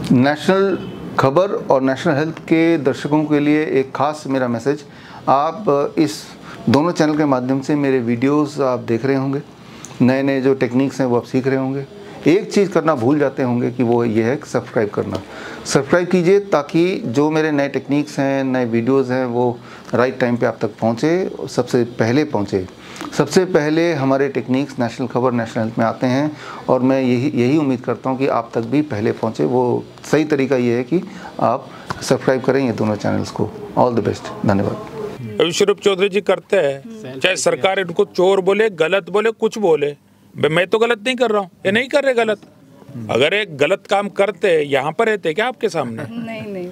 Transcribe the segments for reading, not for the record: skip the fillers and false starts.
National खबर और national health के दर्शकों के लिए एक ख़ास मेरा मैसेज। आप इस दोनों चैनल के माध्यम से मेरे वीडियोस आप देख रहे होंगे, नए नए जो टेक्निक्स हैं वो आप सीख रहे होंगे। एक चीज़ करना भूल जाते होंगे कि वो ये है सब्सक्राइब करना। सब्सक्राइब कीजिए ताकि जो मेरे नए टेक्निक्स हैं, नए वीडियोस हैं, वो राइट टाइम पे आप तक पहुँचे, सबसे पहले पहुँचे। सबसे पहले हमारे टेक्निक्स नेशनल खबर, नेशनल हेल्थ में आते हैं और मैं यही उम्मीद करता हूं कि आप तक भी पहले पहुंचे। वो सही तरीका ये है कि आप सब्सक्राइब करें ये दोनों चैनल्स को। ऑल द बेस्ट, धन्यवाद। विश्वरूप चौधरी जी करते हैं, चाहे सरकार इनको चोर बोले, गलत बोले, कुछ बोले, मैं तो गलत नहीं कर रहा हूँ, ये नहीं कर रहे गलत। अगर एक गलत काम करते यहाँ पर रहते क्या आपके सामने? नहीं।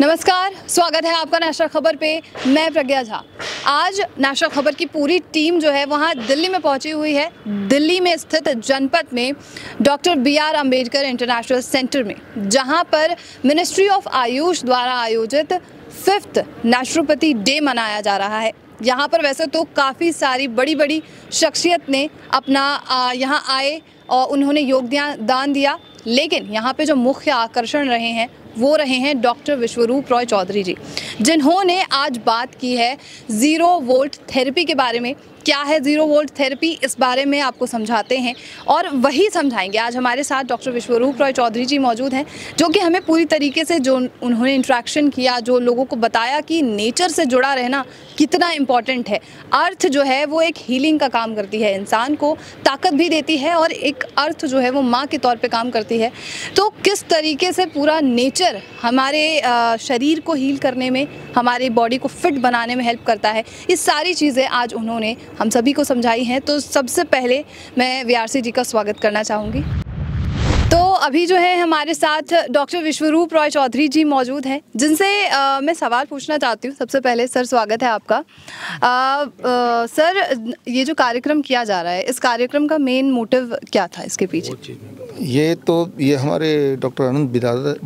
नमस्कार, स्वागत है आपका नेशनल खबर पे। मैं प्रज्ञा झा। आज नेशनल खबर की पूरी टीम जो है वहाँ दिल्ली में पहुँची हुई है। दिल्ली में स्थित जनपथ में doctor BR Ambedkar international centre में, जहाँ पर मिनिस्ट्री ऑफ आयुष द्वारा आयोजित 5th नेचुरोपैथी डे मनाया जा रहा है। यहाँ पर वैसे तो काफ़ी सारी बड़ी शख्सियत ने अपना यहाँ आए और उन्होंने योगदान दिया, लेकिन यहाँ पे जो मुख्य आकर्षण रहे हैं वो रहे हैं डॉक्टर विश्वरूप रॉय चौधरी जी, जिन्होंने आज बात की है 0 वोल्ट थेरेपी के बारे में। क्या है 0 वोल्ट थेरेपी, इस बारे में आपको समझाते हैं और वही समझाएंगे। आज हमारे साथ डॉक्टर विश्वरूप रॉय चौधरी जी मौजूद हैं, जो कि हमें पूरी तरीके से जो उन्होंने इंट्रैक्शन किया, जो लोगों को बताया कि नेचर से जुड़ा रहना कितना इम्पॉर्टेंट है। अर्थ जो है वो एक हीलिंग का काम करती है, इंसान को ताकत भी देती है और एक अर्थ जो है वो माँ के तौर पे काम करती है। तो किस तरीके से पूरा नेचर हमारे शरीर को हील करने में, हमारे बॉडी को फिट बनाने में हेल्प करता है, ये सारी चीज़ें आज उन्होंने हम सभी को समझाई हैं। तो सबसे पहले मैं VRC जी का स्वागत करना चाहूँगी। तो अभी जो है हमारे साथ डॉक्टर विश्वरूप रॉय चौधरी जी मौजूद हैं, जिनसे मैं सवाल पूछना चाहती हूँ। सबसे पहले सर, स्वागत है आपका। सर, ये जो कार्यक्रम किया जा रहा है, इस कार्यक्रम का मेन मोटिव क्या था इसके पीछे? ये हमारे डॉक्टर आनंद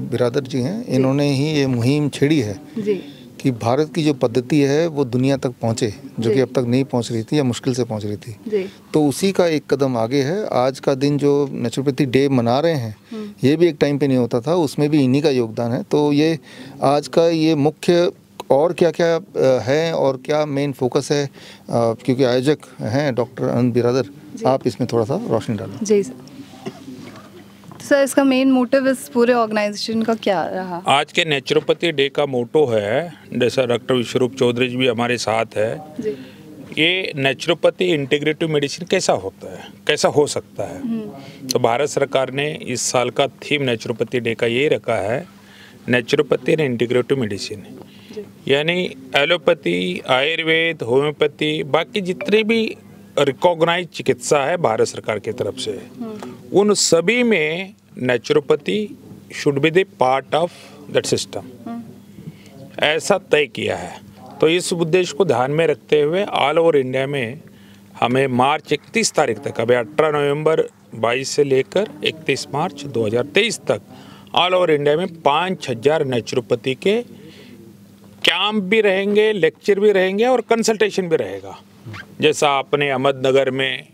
बिरादर जी हैं, इन्होंने ही ये मुहिम छेड़ी है जी, कि भारत की जो पद्धति है वो दुनिया तक पहुंचे, जो कि अब तक नहीं पहुंच रही थी या मुश्किल से पहुंच रही थी जी। तो उसी का एक कदम आगे है। आज का दिन जो नेचुरोपैथी डे मना रहे हैं, ये भी एक टाइम पे नहीं होता था, उसमें भी इन्हीं का योगदान है। तो ये आज का ये मुख्य और क्या क्या है और क्या मेन फोकस है, क्योंकि आयोजक हैं डॉक्टर आनंद बिरादर, आप इसमें थोड़ा सा रोशनी डालें। जी सर, इसका मेन मोटिव इस पूरे ऑर्गेनाइजेशन का क्या रहा? आज के नेचुरोपैथी डे का मोटो है, जैसा डॉक्टर विश्वरूप चौधरी जी भी हमारे साथ है जी। ये नेचुरोपैथी इंटीग्रेटिव मेडिसिन कैसा होता है, कैसा हो सकता है। तो भारत सरकार ने इस साल का थीम नेचुरोपैथी डे का ये रखा है, नेचुरोपैथी एंड इंटीग्रेटिव मेडिसिन। यानी एलोपैथी, आयुर्वेद, होम्योपैथी, बाकी जितने भी रिकॉग्नाइज चिकित्सा है भारत सरकार की तरफ से, उन सभी में naturopathy should be the part of that system, ऐसा तय किया है। तो इस उद्देश्य को ध्यान में रखते हुए ऑल ओवर इंडिया में हमें मार्च 31 तारीख तक, अभी 18 नवंबर 22 से लेकर 31 मार्च 2023 तक ऑल ओवर इंडिया में 5000 नेचुरोपैथी के कैंप भी रहेंगे, लेक्चर भी रहेंगे और कंसल्टेशन भी रहेगा। जैसा आपने अहमदनगर में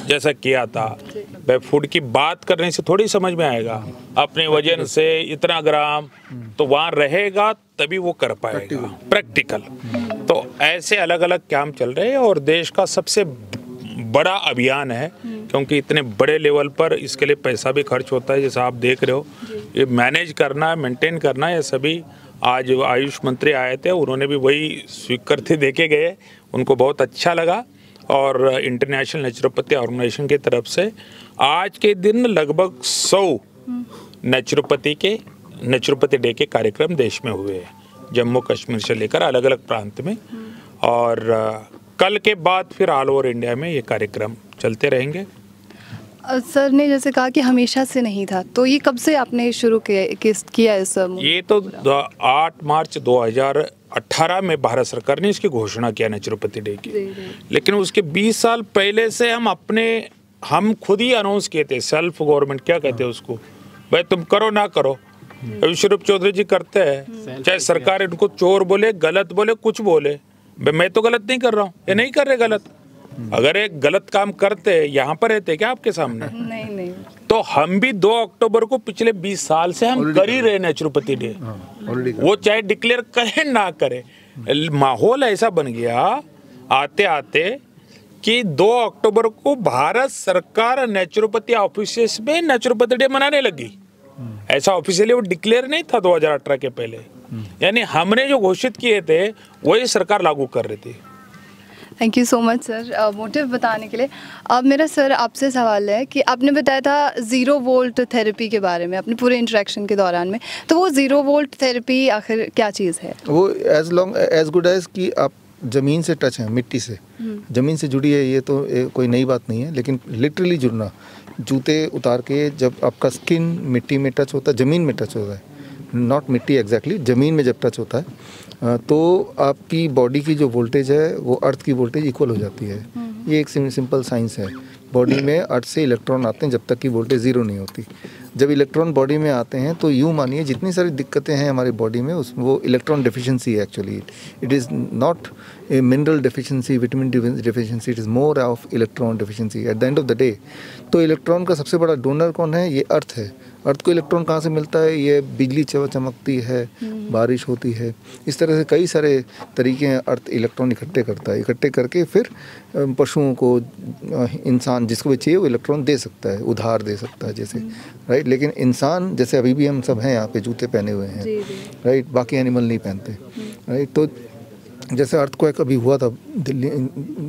जैसा किया था, भाई फूड की बात करने से थोड़ी समझ में आएगा, अपने वजन से इतना ग्राम तो वहाँ रहेगा तभी वो कर पाएगा प्रैक्टिकल। तो ऐसे अलग अलग कैंप चल रहे हैं और देश का सबसे बड़ा अभियान है, क्योंकि इतने बड़े लेवल पर इसके लिए पैसा भी खर्च होता है। जैसा आप देख रहे हो, ये मैनेज करना, मेंटेन करना, ये सभी आज आयुष मंत्री आए थे, उन्होंने भी वही स्वीकृति देके गए, उनको बहुत अच्छा लगा। और इंटरनेशनल नेचुरोपैथी ऑर्गेनाइजेशन की तरफ से आज के दिन लगभग 100 नेचुरोपैथी डे के कार्यक्रम देश में हुए हैं, जम्मू कश्मीर से लेकर अलग अलग प्रांत में। और कल के बाद फिर ऑल ओवर इंडिया में ये कार्यक्रम चलते रहेंगे। सर ने जैसे कहा कि हमेशा से नहीं था, तो ये कब से आपने शुरू किया इस? ये तो 8 मार्च 2018 में भारत सरकार ने इसकी घोषणा किया नेचुरोपैथी डे की, लेकिन उसके 20 साल पहले से हम खुद ही अनाउंस किए थे, सेल्फ गवर्नमेंट क्या कहते हैं उसको, भाई तुम करो ना करो। विश्वरूप चौधरी जी करते हैं, चाहे सरकार इनको चोर बोले, गलत बोले, कुछ बोले, मैं तो गलत नहीं कर रहा हूँ, ये नहीं कर रहे गलत। अगर एक गलत काम करते यहाँ पर रहते क्या आपके सामने? नहीं तो हम भी 2 अक्टूबर को पिछले 20 साल से हम कर ही रहे नेचुरोपैथी डे। वो चाहे डिक्लेयर करें ना करें, माहौल ऐसा बन गया आते आते कि 2 अक्टूबर को भारत सरकार नेचुरोपैथी ऑफिसेस में नेचुरोपैथी डे मनाने लगी। ऐसा ऑफिशियली वो डिक्लेयर नहीं था 2018 के पहले। यानी हमने जो घोषित किए थे वही सरकार लागू कर रही थी। Thank you so much sir motive बताने के लिए। अब मेरा सर आपसे सवाल है कि आपने बताया था 0 वोल्ट थेरेपी के बारे में अपने पूरे इंटरेक्शन के दौरान में, तो वो 0 वोल्ट थेरेपी आखिर क्या चीज़ है? वो एज गुड एज कि आप ज़मीन से टच हैं, मिट्टी से ज़मीन से जुड़ी है, ये तो कोई नई बात नहीं है, लेकिन लिटरली जुड़ना, जूते उतार के जब आपका स्किन मिट्टी में टच होता है, ज़मीन में टच होता है, नॉट मिट्टी एग्जैक्टली, ज़मीन में जब टच होता है तो आपकी बॉडी की जो वोल्टेज है वो अर्थ की वोल्टेज इक्वल हो जाती है। ये एक सिंपल साइंस है। बॉडी में अर्थ से इलेक्ट्रॉन आते हैं जब तक कि वोल्टेज ज़ीरो नहीं होती। जब इलेक्ट्रॉन बॉडी में आते हैं तो यूँ मानिए जितनी सारी दिक्कतें हैं हमारी बॉडी में वो इलेक्ट्रॉन डेफिशिएंसी है actually. It is not a mineral deficiency, vitamin deficiency, it is more of electron deficiency at the end of the day. तो इलेक्ट्रॉन का सबसे बड़ा डोनर कौन है? ये अर्थ है। अर्थ को इलेक्ट्रॉन कहाँ से मिलता है? ये बिजली चमकती है, बारिश होती है, इस तरह से कई सारे तरीके हैं अर्थ इलेक्ट्रॉन इकट्ठे करता है। इकट्ठे करके फिर पशुओं को, इंसान जिसको भी चाहिए वो इलेक्ट्रॉन दे सकता है, उधार दे सकता है जैसे, राइट। लेकिन इंसान जैसे अभी भी हम सब हैं यहाँ पे जूते पहने हुए हैं, राइट, बाकी एनिमल नहीं पहनते, राइट। तो जैसे अर्थक्वेक अभी हुआ था दिल्ली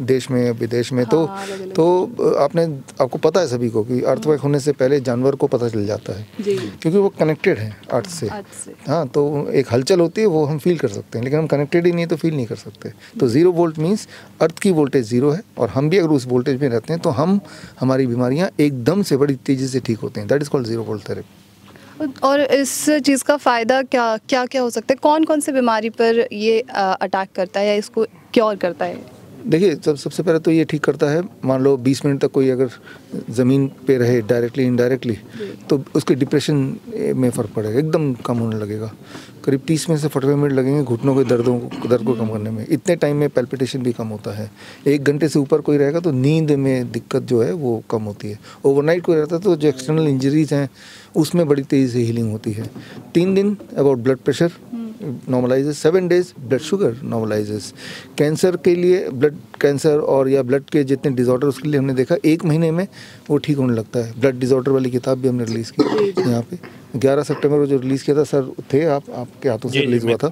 देश में, विदेश में, तो आपको पता है सभी को कि अर्थक्वेक होने से पहले जानवर को पता चल जाता है क्योंकि वो कनेक्टेड है अर्थ से। हाँ, तो एक हलचल होती है वो हम फील कर सकते हैं, लेकिन हम कनेक्टेड ही नहीं तो फील नहीं कर सकते। तो 0 वोल्ट मीन्स अर्थ की वोल्टेज 0 है और हम भी अगर उस वोल्टेज में रहते हैं तो हमारी बीमारियाँ एकदम से बड़ी तेज़ी से ठीक होती हैं। That is called 0 volt therapy. और इस चीज़ का फ़ायदा क्या हो सकता है? कौन कौन से बीमारी पर ये अटैक करता है या इसको क्योर करता है? देखिए, सबसे पहले तो ये ठीक करता है। मान लो 20 मिनट तक कोई अगर ज़मीन पे रहे डायरेक्टली इनडायरेक्टली तो उसके डिप्रेशन में फ़र्क पड़ेगा, एकदम कम होने लगेगा। करीब 30 में से 45 मिनट लगेंगे घुटनों के दर्द को कम करने में। इतने टाइम में पैल्पिटेशन भी कम होता है। 1 घंटे से ऊपर कोई रहेगा तो नींद में दिक्कत जो है वो कम होती है। ओवरनाइट कोई रहता है तो जो एक्सटर्नल इंजरीज हैं उसमें बड़ी तेज़ी से हीलिंग होती है। 3 दिन about blood pressure normalises, 7 days blood sugar normalises. Cancer के लिए, ब्लड कैंसर और या ब्लड के जितने डिसऑर्डर उसके लिए हमने देखा 1 महीने में वो ठीक होने लगता है। ब्लड डिसऑर्डर वाली किताब भी हमने रिलीज़ की यहाँ पे 11 सितंबर को जो रिलीज़ किया था। सर थे आपके हाथों से रिलीज़ हुआ था,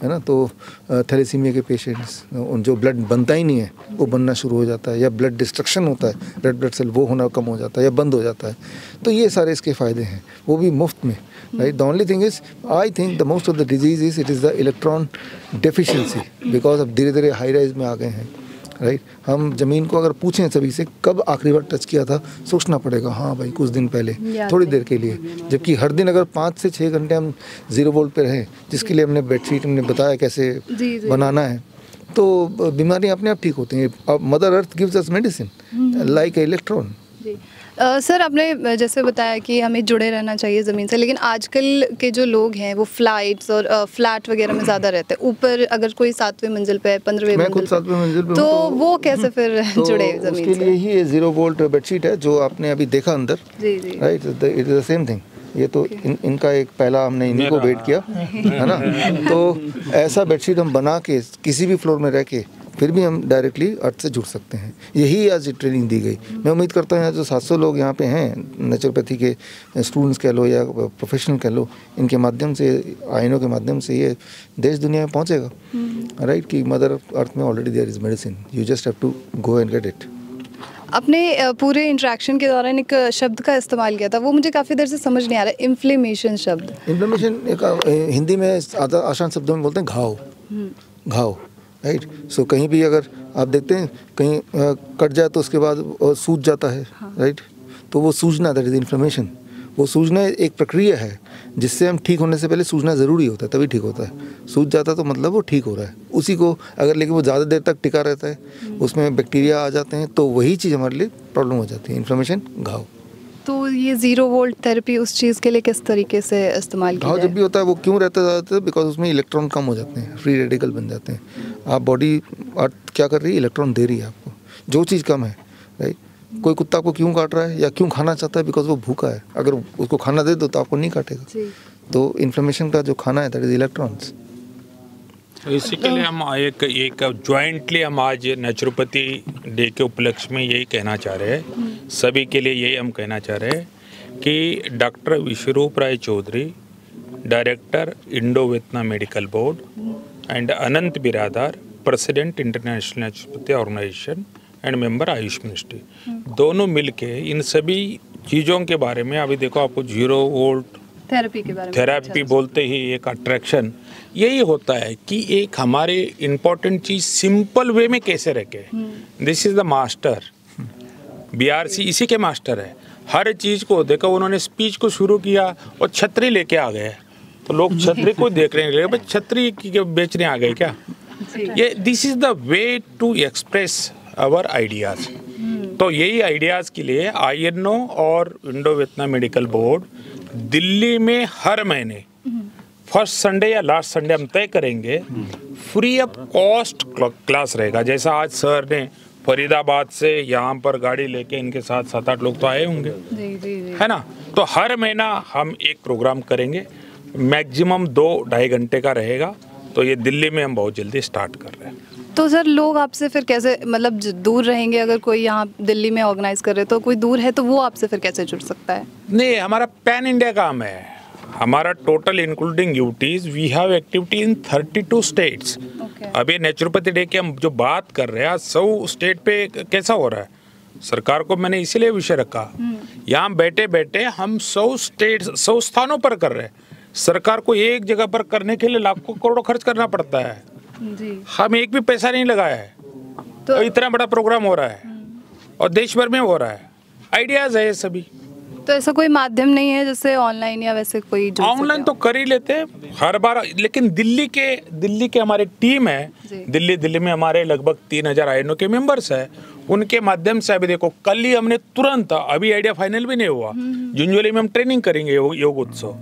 है ना। तो थैलेसीमिया के पेशेंट्स, उन जो ब्लड बनता ही नहीं है वो बनना शुरू हो जाता है, या ब्लड डिस्ट्रक्शन होता है, रेड ब्लड सेल वो होना कम हो जाता है या बंद हो जाता है। तो ये सारे इसके फ़ायदे हैं, वो भी मुफ्त में, right. The only thing is I think the most of the disease is it is the electron deficiency, because अब धीरे धीरे हाई राइज में आ गए हैं, राइट। हम ज़मीन को अगर पूछें सभी से कब आखिरी बार टच किया था, सोचना पड़ेगा, हाँ भाई कुछ दिन पहले, थोड़ी देर के लिए। जबकि हर दिन अगर 5 से 6 घंटे हम 0 वोल्ट पे रहें, जिसके लिए हमने बेडशीट हमने बताया कैसे बनाना है, तो बीमारियाँ अपने आप ठीक होती हैं। अब mother earth gives us medicine like electron. Sir, आपने जैसे बताया कि हमें जुड़े रहना चाहिए ज़मीन से, लेकिन आजकल के जो लोग हैं वो फ्लाइट्स और फ्लैट वगैरह में ज़्यादा रहते हैं। ऊपर अगर कोई 7वें मंजिल पे, 15वें मंजिल पे, 7वें मंजिल पे तो वो कैसे फिर जुड़े ज़मीन से? उसके लिए ही ये 0 वोल्ट बेडशीट है जो आपने अभी देखा अंदर, right. It is the same thing. ये तो इनका एक पहला हमने इन्हीं को वेट किया, है ना। तो ऐसा बेडशीट हम बना के किसी भी फ्लोर में रह के फिर भी हम डायरेक्टली अर्थ से जुड़ सकते हैं। यही आज ट्रेनिंग दी गई। मैं उम्मीद करता हूँ जो 700 लोग यहाँ पे हैं, नेचुरोपैथी के स्टूडेंट्स कह लो या प्रोफेशनल कह लो, इनके माध्यम से, आयनों के माध्यम से ये देश दुनिया में पहुँचेगा, राइट। कि मदर अर्थ में already there is medicine, you just have to go and get it. अपने पूरे इंटरेक्शन के दौरान एक शब्द का इस्तेमाल किया था, वो मुझे काफ़ी देर से समझ नहीं आ रहा है, इन्फ्लेमेशन शब्द। इन्फ्लेमेशन एक हिंदी में आसान शब्दों में बोलते हैं घाव, राइट। सो कहीं भी अगर आप देखते हैं कहीं कट जाए तो उसके बाद सूज जाता है, राइट। तो वो सूजना, दैट इज़ इन्फ्लेमेशन। वो सूजना एक प्रक्रिया है जिससे हम ठीक होने से पहले सूजना ज़रूरी होता है, तभी ठीक होता है। सूज जाता तो मतलब वो ठीक हो रहा है। उसी को अगर लेकिन वो ज़्यादा देर तक टिका रहता है, उसमें बैक्टीरिया आ जाते हैं, तो वही चीज़ हमारे लिए प्रॉब्लम हो जाती है, इन्फ्लेमेशन, घाव। तो ये 0 वोल्ट थेरेपी उस चीज़ के लिए किस तरीके से इस्तेमाल किया? घाव जब भी होता है वो क्यों रहता है ज़्यादातर? बिकॉज उसमें इलेक्ट्रॉन कम हो जाते हैं, फ्री रेडिकल बन जाते हैं। आप बॉडी अर्थ क्या कर रही है? इलेक्ट्रॉन दे रही है आपको। जो चीज़ कम है, राइट, कोई कुत्ता को क्यों काट रहा है या क्यों खाना चाहता है, बिकॉज वो भूखा है। अगर उसको खाना दे दो तो आपको नहीं काटेगा। तो इन्फ्लेमेशन का जो खाना है दैट इज इलेक्ट्रॉन्स। इसी के लिए हम एक ज्वाइंटली हम आज नेचुरोपैथी डे के उपलक्ष्य में यही कहना चाह रहे हैं, सभी के लिए यही हम कहना चाह रहे हैं कि doctor Biswaroop Roy Chowdhury, director Indo Vietnam medical board, and Anant Biradar, president international naturopathy organisation and member AYUSH ministry, दोनों मिलके इन सभी चीज़ों के बारे में, अभी देखो आपको 0 वोल्ट थेरेपी के बारे में, थेरेपी बोलते ही एक अट्रैक्शन यही होता है कि एक हमारे इम्पोर्टेंट चीज़ सिंपल वे में कैसे रखे। This is the master, BRC इसी के मास्टर है। हर चीज़ को देखो, उन्होंने स्पीच को शुरू किया और छतरी लेके आ गए, तो लोग छतरी को देख रहे हैं, भाई छतरी बेचने आ गए क्या? ये this is the way to express our ideas. तो यही आइडियाज़ के लिए INO और Indo Vietnam medical board Delhi में हर महीने फर्स्ट संडे या लास्ट संडे हम तय करेंगे, फ्री ऑफ कॉस्ट क्लास रहेगा। जैसा आज सर ने फरीदाबाद से यहाँ पर गाड़ी लेके इनके साथ 7-8 लोग तो आए होंगे, है ना? तो हर महीना हम एक प्रोग्राम करेंगे, मैक्सिमम 2-2.5 घंटे का रहेगा। तो ये दिल्ली में हम बहुत जल्दी स्टार्ट कर रहे हैं। तो सर लोग आपसे फिर कैसे, मतलब दूर रहेंगे, अगर कोई यहाँ दिल्ली में ऑर्गेनाइज कर रहे तो कोई दूर है तो वो आपसे फिर कैसे जुड़ सकता है? नहीं, हमारा पैन इंडिया काम है। हमारा total including UTs we have activity in 32 states. अभी नेचुरोपैथी डे की हम जो बात कर रहे हैं 100 स्टेट पे कैसा हो रहा है, सरकार को मैंने इसीलिए विषय रखा। यहाँ बैठे बैठे हम 100 स्थानों पर कर रहे हैं। सरकार को एक जगह पर करने के लिए लाखों करोड़ों खर्च करना पड़ता है जी। हम एक भी पैसा नहीं लगाया है, तो इतना बड़ा प्रोग्राम हो रहा है और देश भर में हो रहा है। आइडियाज है ये सभी। तो ऐसा कोई माध्यम नहीं है जैसे ऑनलाइन या वैसे कोई? ऑनलाइन तो कर ही लेते हैं हर बार, लेकिन दिल्ली के हमारे टीम है, दिल्ली में हमारे लगभग 3000 INO के मेंबर्स है, उनके माध्यम से अभी देखो कल ही हमने तुरंत, अभी आइडिया फाइनल भी नहीं हुआ, झुंझुनू में हम ट्रेनिंग करेंगे योग उत्सव,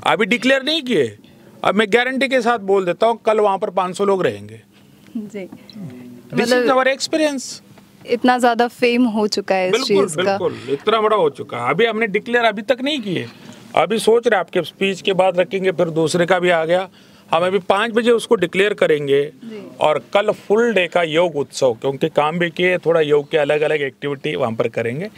अभी डिक्लेयर नहीं किए। अब मैं गारंटी के साथ बोल देता हूँ कल वहाँ पर 500 लोग रहेंगे जी। This is our experience. इतना ज्यादा फेम हो चुका है इस चीज का। बिल्कुल इतना बड़ा हो चुका है। अभी हमने डिक्लेयर अभी तक नहीं किए, अभी सोच रहे आपके स्पीच के बाद रखेंगे, फिर दूसरे का भी आ गया, हम अभी 5 बजे उसको डिक्लेयर करेंगे और कल फुल डे का योग उत्सव, क्योंकि काम भी किए, थोड़ा योग के अलग अलग एक्टिविटी वहाँ पर करेंगे।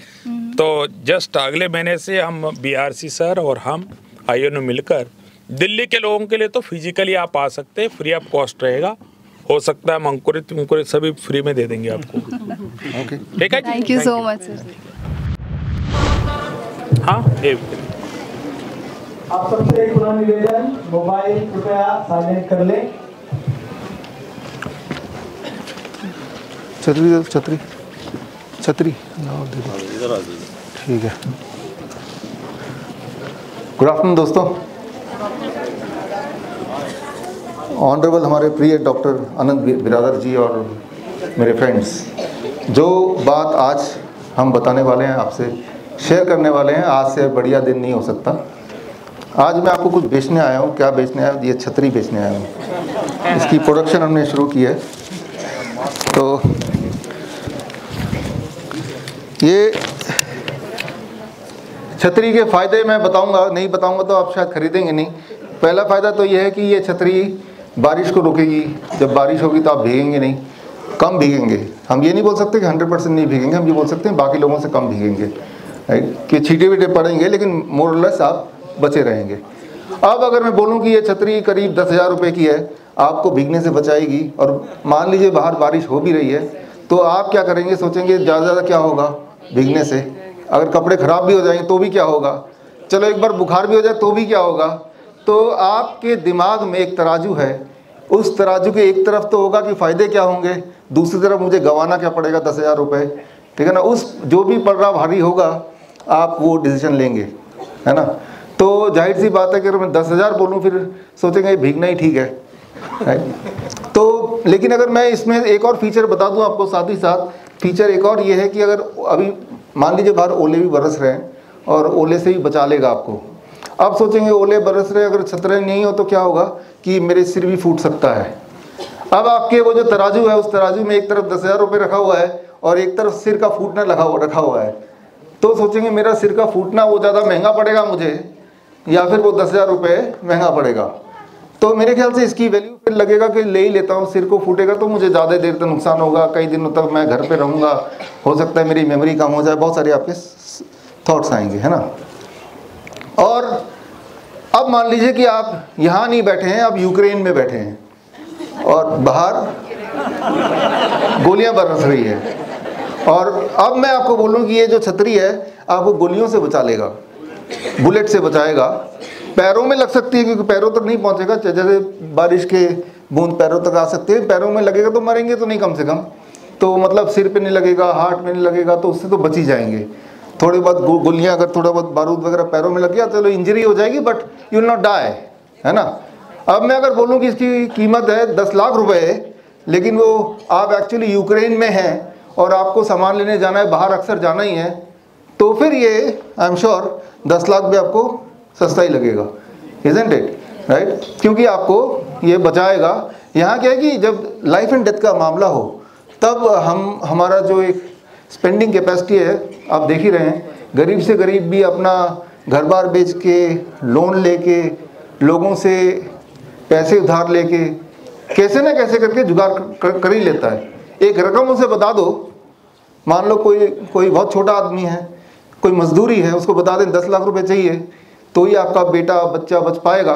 तो जस्ट अगले महीने से हम BRC सर और हम INO मिलकर दिल्ली के लोगों के लिए तो फिजिकली आप आ सकते हैं, फ्री ऑफ कॉस्ट रहेगा। हो सकता है हम अंकुरित सभी फ्री में दे देंगे आपको। ओके ठीक है, thank you so much sir. हाँ आप सबसे एक पुराना निवेदन, मोबाइल कृपया साइलेंट कर लें। छतरी ठीक है। गुड आफ्टरनून दोस्तों। ऑनरेबल हमारे प्रिय डॉक्टर अनंत बिरादर जी और मेरे फ्रेंड्स, जो बात आज हम बताने वाले हैं, आपसे शेयर करने वाले हैं, आज से बढ़िया दिन नहीं हो सकता। आज मैं आपको कुछ बेचने आया हूँ। क्या बेचने आया हूँ? ये छतरी बेचने आया हूँ। इसकी प्रोडक्शन हमने शुरू की है। तो ये छतरी के फ़ायदे मैं बताऊंगा, नहीं बताऊंगा तो आप शायद खरीदेंगे नहीं। पहला फ़ायदा तो ये है कि ये छतरी बारिश को रोकेगी। जब बारिश होगी तो आप भीगेंगे नहीं, कम भीगेंगे। हम ये नहीं बोल सकते कि 100% नहीं भीगेंगे, हम ये बोल सकते हैं बाकी लोगों से कम भीगेंगे, कि छींटे वीटे पड़ेंगे लेकिन मोर लेस आप बचे रहेंगे। अब अगर मैं बोलूं कि ये छतरी करीब 10,000 रुपये की है, आपको भीगने से बचाएगी, और मान लीजिए बाहर बारिश हो भी रही है तो आप क्या करेंगे, सोचेंगे ज़्यादा क्या होगा भीगने से, अगर कपड़े ख़राब भी हो जाएंगे तो भी क्या होगा, चलो एक बार बुखार भी हो जाए तो भी क्या होगा। तो आपके दिमाग में एक तराजू है, उस तराजू के एक तरफ तो होगा कि फ़ायदे क्या होंगे, दूसरी तरफ मुझे गंवाना क्या पड़ेगा 10,000 रुपये, ठीक है ना। उस जो भी पलड़ा भारी होगा आप वो डिसीजन लेंगे, है ना। तो जाहिर सी बात है कि अगर मैं 10,000 बोलूँ फिर सोचेंगे भीगना ही ठीक है। तो लेकिन अगर मैं इसमें एक और फीचर बता दूं आपको, साथ ही साथ फीचर एक और ये है कि अगर अभी मान लीजिए बाहर ओले भी बरस रहे हैं और ओले से ही बचा लेगा आपको। आप सोचेंगे ओले बरस रहे, अगर छतरी नहीं हो तो क्या होगा कि मेरे सिर भी फूट सकता है। अब आपके वो जो तराजू है, उस तराजू में एक तरफ 10,000 रुपये रखा हुआ है और एक तरफ सिर का फूटना रखा हुआ है, तो सोचेंगे मेरा सिर का फूटना वो ज़्यादा महंगा पड़ेगा मुझे, या फिर वो 10,000 रुपये महंगा पड़ेगा। तो मेरे ख्याल से इसकी वैल्यू फिर लगेगा कि ले ही लेता हूँ, सिर को फूटेगा तो मुझे ज़्यादा देर तक नुकसान होगा, कई दिनों तक मैं घर पे रहूँगा, हो सकता है मेरी मेमोरी कम हो जाए, बहुत सारे आपके थॉट्स आएंगे, है ना। और अब मान लीजिए कि आप यहाँ नहीं बैठे हैं, आप यूक्रेन में बैठे हैं और बाहर गोलियाँ बरस रही है, और अब मैं आपको बोलूँ कि ये जो छतरी है आपको गोलियों से बचा लेगा, बुलेट से बचाएगा। पैरों में लग सकती है क्योंकि पैरों तक नहीं पहुंचेगा, जैसे बारिश के बूंद पैरों तक आ सकते हैं, पैरों में लगेगा तो मरेंगे तो नहीं कम से कम, तो मतलब सिर पे नहीं लगेगा, हार्ट में नहीं लगेगा, तो उससे तो बच ही जाएंगे। थोड़ी बहुत गोलियां, अगर थोड़ा बहुत बारूद वगैरह पैरों में लग गया चलो इंजरी हो जाएगी, but you will not die, है ना। अब मैं अगर बोलूँ कि इसकी कीमत है 10 लाख रुपए, लेकिन वो आप एक्चुअली यूक्रेन में हैं और आपको सामान लेने जाना है, बाहर अक्सर जाना ही है, तो फिर ये आई एम श्योर 10 लाख भी आपको सस्ता ही लगेगा, इज़न्ट इट, राइट, क्योंकि आपको ये बचाएगा। यहाँ क्या है कि जब लाइफ एंड डेथ का मामला हो तब हमारा जो एक स्पेंडिंग कैपेसिटी है, आप देख ही रहे हैं, गरीब से गरीब भी अपना घर बार बेच के, लोन लेके, लोगों से पैसे उधार लेके, कैसे ना कैसे करके जुगाड़ कर ही लेता है। एक रकम उसे बता दो, मान लो कोई बहुत छोटा आदमी है, कोई मजदूरी है, उसको बता दें 10 लाख रुपए चाहिए तो ही आपका बेटा बच्चा बच पाएगा,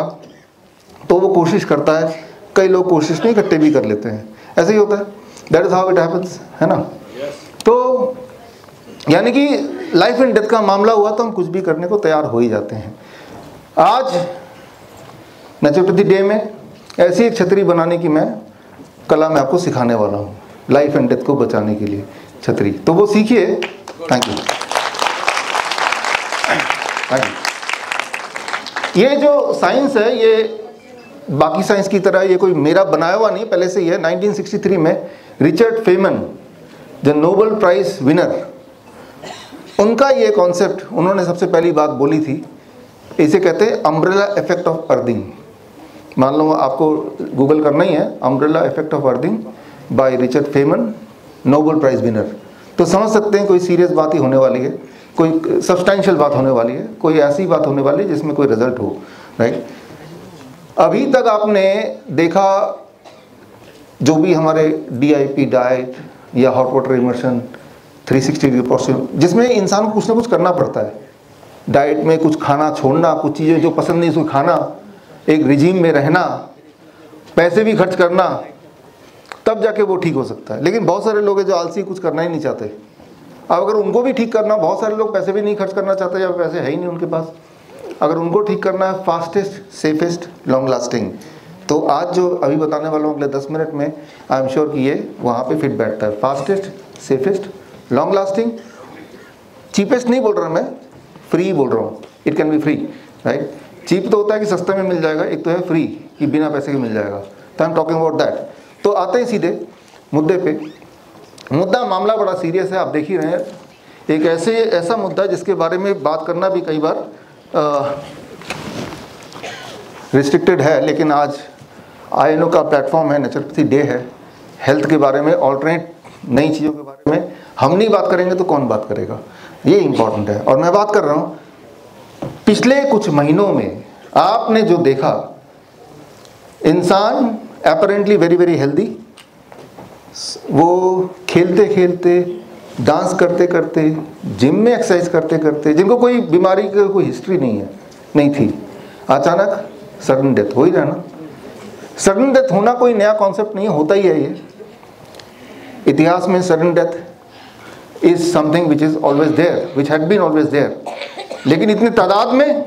तो वो कोशिश करता है। कई लोग कोशिश नहीं, इकट्ठे भी कर लेते हैं, ऐसे ही होता है, that is how it happens, है ना। तो यानी कि लाइफ एंड डेथ का मामला हुआ तो हम कुछ भी करने को तैयार हो ही जाते हैं। आज नेचुरोपैथी डे में ऐसी एक छतरी बनाने की मैं कला में आपको सिखाने वाला हूँ, लाइफ एंड डेथ को बचाने के लिए छतरी, तो वो सीखिए। Thank you. ये जो साइंस है ये बाकी साइंस की तरह ये कोई मेरा बनाया हुआ नहीं, पहले से ही है। 1963 में रिचर्ड फेमन, जो नोबेल प्राइज विनर, उनका ये कॉन्सेप्ट उन्होंने सबसे पहली बात बोली थी। इसे कहते हैं अम्ब्रेला इफेक्ट ऑफ अर्थिंग। मान लो आपको गूगल करना ही है, umbrella effect of earthing by Richard Feynman, Nobel prize winner, तो समझ सकते हैं कोई सीरियस बात ही होने वाली है, कोई सब्सटेंशियल बात होने वाली है, कोई ऐसी बात होने वाली है जिसमें कोई रिजल्ट हो, राइट। अभी तक आपने देखा जो भी हमारे DIP डाइट या hot water immersion 360 degree posture, जिसमें इंसान को कुछ ना कुछ करना पड़ता है। डाइट में कुछ खाना छोड़ना, कुछ चीज़ें जो पसंद नहीं उसको खाना, एक रिजीम में रहना, पैसे भी खर्च करना, तब जाके वो ठीक हो सकता है। लेकिन बहुत सारे लोग हैं जो आलसी, कुछ करना ही नहीं चाहते। अब अगर उनको भी ठीक करना, बहुत सारे लोग पैसे भी नहीं खर्च करना चाहते या पैसे है ही नहीं उनके पास, अगर उनको ठीक करना है फास्टेस्ट, सेफेस्ट, लॉन्ग लास्टिंग, तो आज जो अभी बताने वाला हूँ अगले 10 मिनट में, आई एम श्योर कि ये वहाँ पे फिट बैठता है। Fastest, safest, long lasting, cheapest नहीं बोल रहा मैं, फ्री बोल रहा हूँ। It can be free, right. Cheap तो होता है कि सस्ते में मिल जाएगा, एक तो है फ्री कि बिना पैसे के मिल जाएगा, तो I am talking about that. तो आते हैं सीधे मुद्दे पे। मुद्दा मामला बड़ा सीरियस है, आप देख ही रहे हैं। एक ऐसा मुद्दा जिसके बारे में बात करना भी कई बार रिस्ट्रिक्टेड है, लेकिन आज INO का प्लेटफॉर्म है, नेचुरोपैथी डे है, हेल्थ के बारे में, ऑल्टरनेट नई चीज़ों के बारे में हम नहीं बात करेंगे तो कौन बात करेगा, ये इम्पॉर्टेंट है। और मैं बात कर रहा हूँ पिछले कुछ महीनों में आपने जो देखा, इंसान अपरेंटली वेरी वेरी हेल्दी, वो खेलते खेलते, डांस करते करते, जिम में एक्सरसाइज करते करते, जिनको कोई बीमारी की कोई हिस्ट्री नहीं थी, अचानक सडन डेथ हो ही रहा ना। सडन डेथ होना कोई नया कॉन्सेप्ट नहीं है, होता ही है ये। इतिहास में sudden death is something which is always there, which had been always there, लेकिन इतनी तादाद में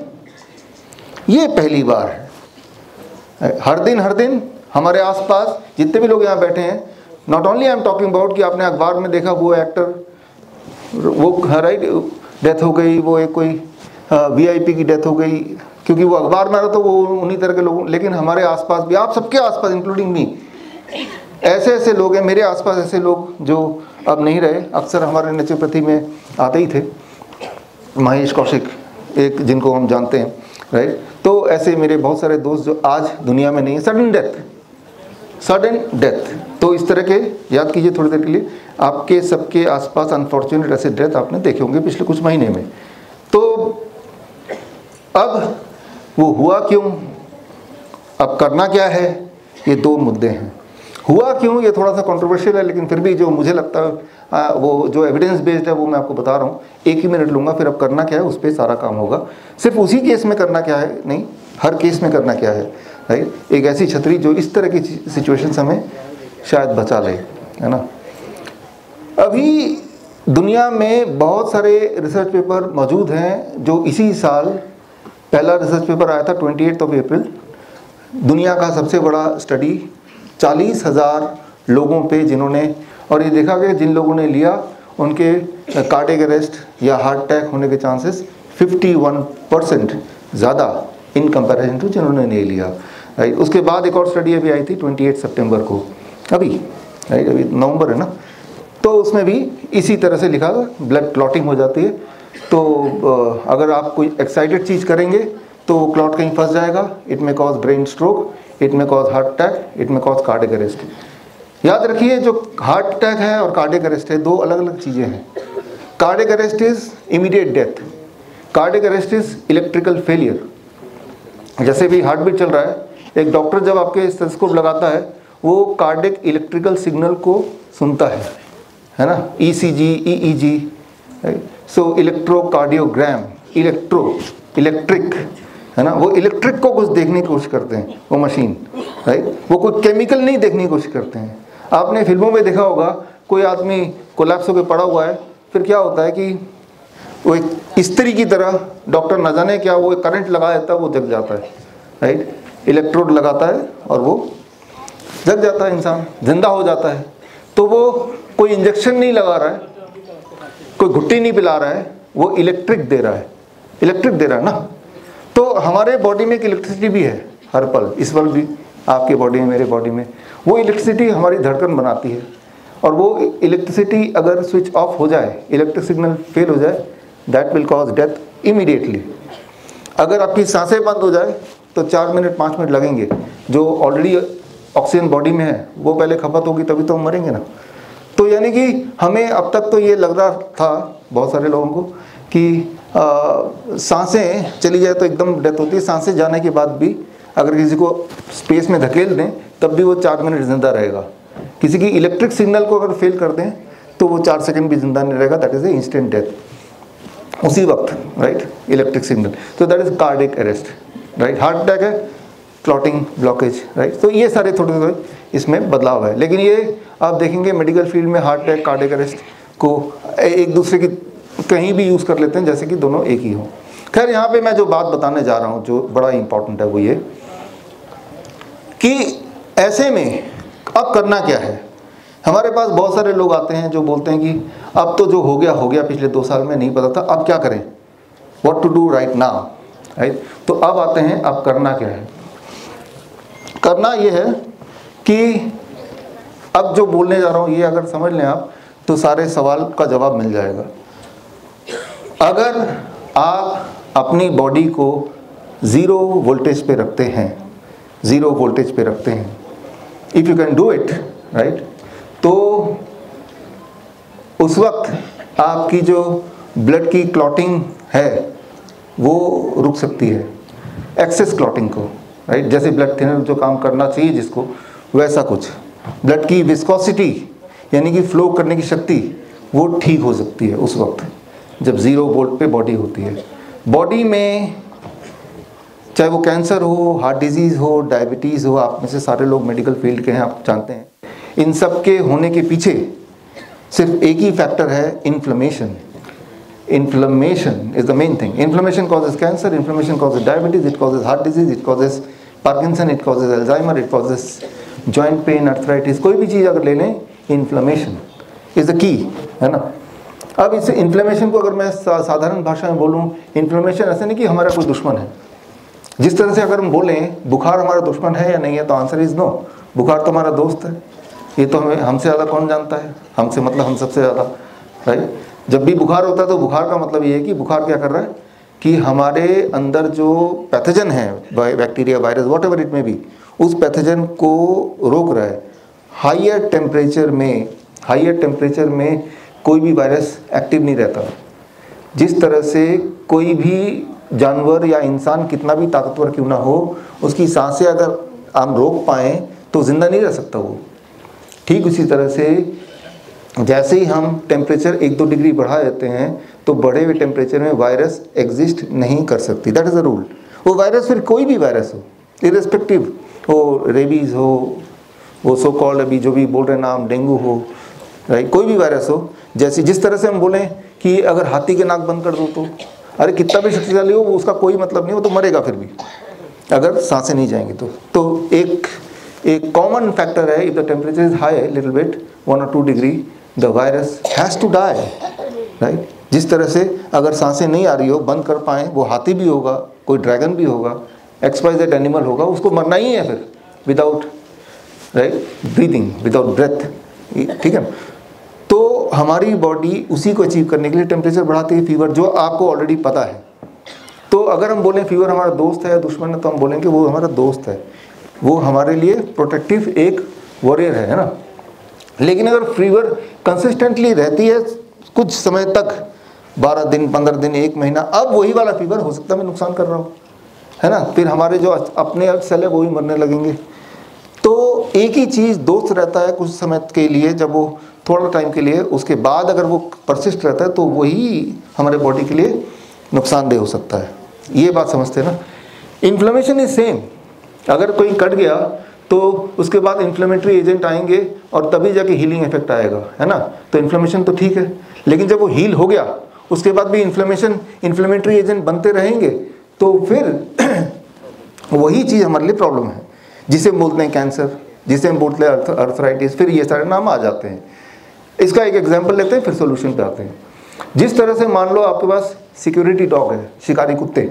ये पहली बार है। हर दिन हमारे आसपास जितने भी लोग यहाँ बैठे हैं, not only I am talking about कि आपने अखबार में देखा वो एक्टर, वो राइट डेथ हो गई, वो एक कोई VIP की डेथ हो गई, क्योंकि वो अखबार में आ रहा तो वो उन्हीं तरह के लोग, लेकिन हमारे आसपास भी, आप सबके आसपास इंक्लूडिंग मी, ऐसे लोग हैं। मेरे आसपास ऐसे लोग जो अब नहीं रहे, अक्सर हमारे नेचुरोपैथी में आते ही थे। महेश कौशिक एक, जिनको हम जानते हैं, राइट। तो ऐसे मेरे बहुत सारे दोस्त जो आज दुनिया में नहीं है। Sudden death. तो इस तरह के याद कीजिए थोड़ी देर के लिए, आपके सबके आसपास अनफॉर्चुनेट ऐसे डेथ आपने देखे होंगे पिछले कुछ महीने में। तो अब वो हुआ क्यों, अब करना क्या है, ये दो मुद्दे हैं। हुआ क्यों ये थोड़ा सा कंट्रोवर्शियल है, लेकिन फिर भी जो मुझे लगता है वो जो एविडेंस बेस्ड है वो मैं आपको बता रहा हूँ। 1 ही मिनट लूँगा, फिर अब करना क्या है उस पर सारा काम होगा। सिर्फ उसी केस में करना क्या है नहीं, हर केस में करना क्या है, राइट। एक ऐसी छतरी जो इस तरह की सिचुएशन से हमें शायद बचा ले, है ना। अभी दुनिया में बहुत सारे रिसर्च पेपर मौजूद हैं जो इसी साल, पहला रिसर्च पेपर आया था 28 अप्रैल, दुनिया का सबसे बड़ा स्टडी 40,000 लोगों पे जिन्होंने, और ये देखा गया जिन लोगों ने लिया उनके कार्डियक अरेस्ट या हार्ट अटैक होने के चांसेस 51% ज़्यादा इन कंपैरिजन टू जिन्होंने नहीं लिया, राइट। उसके बाद एक और स्टडी अभी आई थी 28 सितंबर को, अभी राइट, अभी नवंबर है ना, तो उसमें भी इसी तरह से लिखा था ब्लड क्लॉटिंग हो जाती है। तो अगर आप कोई एक्साइटेड चीज़ करेंगे तो वो क्लॉट कहीं फंस जाएगा, इट में कॉज ब्रेन स्ट्रोक, इट में कॉज हार्ट अटैक, इट में कॉज कार्डियक अरेस्ट। याद रखिए जो हार्ट अटैक है और कार्डियक अरेस्ट है दो अलग अलग चीज़ें हैं। Cardiac arrest is immediate death, cardiac arrest is electrical failure. जैसे भी हार्ट बीट चल रहा है, एक डॉक्टर जब आपके स्टेथोस्कोप लगाता है वो कार्डियक इलेक्ट्रिकल सिग्नल को सुनता है ना, ECG, EEG, सो इलेक्ट्रोकार्डियोग्राम, इलेक्ट्रिक, है ना, वो इलेक्ट्रिक को कुछ देखने की कोशिश करते हैं वो मशीन, राइट। वो कोई केमिकल नहीं देखने की कोशिश करते हैं। आपने फिल्मों में देखा होगा कोई आदमी कोलैप्स होकर पड़ा हुआ है, फिर क्या होता है कि वो एक स्त्री की तरह डॉक्टर न जाने क्या वो करंट लगा देता है, वो जग जाता है, राइट। इलेक्ट्रोड लगाता है और वो जग जाता है, इंसान जिंदा हो जाता है। तो वो कोई इंजेक्शन नहीं लगा रहा है, कोई घुट्टी नहीं पिला रहा है, वो इलेक्ट्रिक दे रहा है ना। तो हमारे बॉडी में एक इलेक्ट्रिसिटी भी है हर पल, इस पल भी आपके बॉडी में, मेरे बॉडी में, वो इलेक्ट्रिसिटी हमारी धड़कन बनाती है। और वो इलेक्ट्रिसिटी अगर स्विच ऑफ हो जाए, इलेक्ट्रिक सिग्नल फेल हो जाए, that will cause death immediately. अगर आपकी सांसें बंद हो जाए तो 4 मिनट 5 मिनट लगेंगे, जो ऑलरेडी ऑक्सीजन बॉडी में है वो पहले खपत होगी, तभी तो हम मरेंगे ना। तो यानी कि हमें अब तक तो ये लग रहा था बहुत सारे लोगों को कि सांसें चली जाए तो एकदम डेथ होती है, सांसें जाने के बाद भी अगर किसी को स्पेस में धकेल दें तब भी वो 4 मिनट जिंदा रहेगा। किसी की इलेक्ट्रिक सिग्नल को अगर फेल कर दें तो वो 4 सेकंड भी जिंदा नहीं रहेगा, that is a instant death उसी वक्त, राइट, इलेक्ट्रिक सिग्नल। तो that is cardiac arrest, right. Heart attack है, क्लॉटिंग, ब्लॉकेज, राइट। तो ये सारे थोड़े थोड़े इसमें बदलाव है, लेकिन ये आप देखेंगे मेडिकल फील्ड में हार्ट अटैक, कार्डियक अरेस्ट को एक दूसरे की कहीं भी यूज़ कर लेते हैं जैसे कि दोनों एक ही हो। खैर यहाँ पे मैं जो बात बताने जा रहा हूँ जो बड़ा इंपॉर्टेंट है वो ये कि ऐसे में अब करना क्या है। हमारे पास बहुत सारे लोग आते हैं जो बोलते हैं कि अब तो जो हो गया पिछले 2 साल में नहीं पता था, अब क्या करें, what to do right now, right. तो अब आते हैं अब करना क्या है। करना ये है कि अब जो बोलने जा रहा हूँ ये अगर समझ लें आप तो सारे सवाल का जवाब मिल जाएगा। अगर आप अपनी बॉडी को 0 वोल्टेज पे रखते हैं, 0 वोल्टेज पे रखते हैं, if you can do it, right, तो उस वक्त आपकी जो ब्लड की क्लॉटिंग है वो रुक सकती है, एक्सेस क्लॉटिंग को, राइट। जैसे ब्लड थिनर जो काम करना चाहिए जिसको, वैसा कुछ। ब्लड की विस्कोसिटी यानी कि फ्लो करने की शक्ति वो ठीक हो सकती है उस वक्त जब 0 वोल्ट पे बॉडी होती है। बॉडी में चाहे वो कैंसर हो, हार्ट डिजीज़ हो, डायबिटीज़ हो, आप में से सारे लोग मेडिकल फील्ड के हैं, आप जानते हैं, इन सब के होने के पीछे सिर्फ एक ही फैक्टर है, inflammation. Inflammation is the main thing. Inflammation causes cancer, inflammation causes diabetes, it causes heart disease, it causes Parkinson, it causes Alzheimer, it causes joint pain, arthritis. कोई भी चीज़ अगर ले लें, inflammation is the key, है ना। अब इस inflammation को अगर मैं साधारण भाषा में बोलूँ, इन्फ्लेमेशन ऐसे नहीं कि हमारा कोई दुश्मन है। जिस तरह से अगर हम बोलें बुखार हमारा दुश्मन है या नहीं है, तो आंसर इज़ नो, बुखार तो हमारा दोस्त है। ये तो हमें हमसे ज़्यादा कौन जानता है, हमसे मतलब हम सबसे ज़्यादा, राइट। जब भी बुखार होता है तो बुखार का मतलब ये है कि बुखार क्या कर रहा है कि हमारे अंदर जो पैथोजन है, bacteria, virus, whatever it may be, उस पैथोजन को रोक रहा है। हायर टेम्परेचर में कोई भी वायरस एक्टिव नहीं रहता। जिस तरह से कोई भी जानवर या इंसान कितना भी ताकतवर क्यों ना हो, उसकी सांसें अगर हम रोक पाएँ तो ज़िंदा नहीं रह सकता वो। ठीक उसी तरह से जैसे ही हम टेम्परेचर 1-2 डिग्री बढ़ा देते हैं तो बढ़े हुए टेम्परेचर में वायरस एग्जिस्ट नहीं कर सकती। That is a rule. वो वायरस फिर कोई भी वायरस हो, इर्रेस्पेक्टिव हो, रेबीज़ हो, वो सो कॉल्ड अभी जो भी बोल रहे नाम, डेंगू हो, राइट, कोई भी वायरस हो। जैसे जिस तरह से हम बोलें कि अगर हाथी के नाक बंद कर दो तो अरे कितना भी शक्तिशाली हो वो उसका कोई मतलब नहीं, वो तो मरेगा फिर भी अगर सांसें नहीं जाएंगी तो एक कॉमन फैक्टर है, if the temperature is high little bit 1 or 2 degree the virus has to die, right. जिस तरह से अगर सांसें नहीं आ रही हो, बंद कर पाएँ, वो हाथी भी होगा, कोई ड्रैगन भी होगा, XYZ एनिमल होगा, उसको मरना ही है फिर without, right, breathing, without breath, ठीक है। तो हमारी बॉडी उसी को अचीव करने के लिए टेम्परेचर बढ़ाती है, फीवर, जो आपको ऑलरेडी पता है। तो अगर हम बोलें फीवर हमारा दोस्त है या दुश्मन है, तो हम बोलेंगे वो हमारा दोस्त है, वो हमारे लिए प्रोटेक्टिव एक वॉरियर है ना। लेकिन अगर फीवर कंसिस्टेंटली रहती है कुछ समय तक, 12 दिन, 15 दिन, 1 महीना, अब वही वाला फीवर हो सकता है मैं नुकसान कर रहा हूँ, है ना। फिर हमारे जो अपने सेल है वो भी मरने लगेंगे। तो एक ही चीज़ दोस्त रहता है कुछ समय के लिए, जब वो थोड़ा टाइम के लिए, उसके बाद अगर वो परसिस्ट रहता है तो वही हमारे बॉडी के लिए नुकसानदेह हो सकता है। ये बात समझते हैं ना। Inflammation is same. अगर कोई कट गया तो उसके बाद इन्फ्लेमेटरी एजेंट आएंगे और तभी जाके हीलिंग इफेक्ट आएगा, है ना। तो इन्फ्लेमेशन तो ठीक है, लेकिन जब वो हील हो गया उसके बाद भी इन्फ्लेमेटरी एजेंट बनते रहेंगे तो फिर वही चीज़ हमारे लिए प्रॉब्लम है, जिसे हम बोलते हैं कैंसर, जिसे हम बोलते हैं अर्थराइटिस, फिर ये सारे नाम आ जाते हैं। इसका एक एग्जाम्पल लेते हैं, फिर सोल्यूशन पे आते हैं। जिस तरह से मान लो आपके पास सिक्योरिटी डॉग है, शिकारी कुत्ते,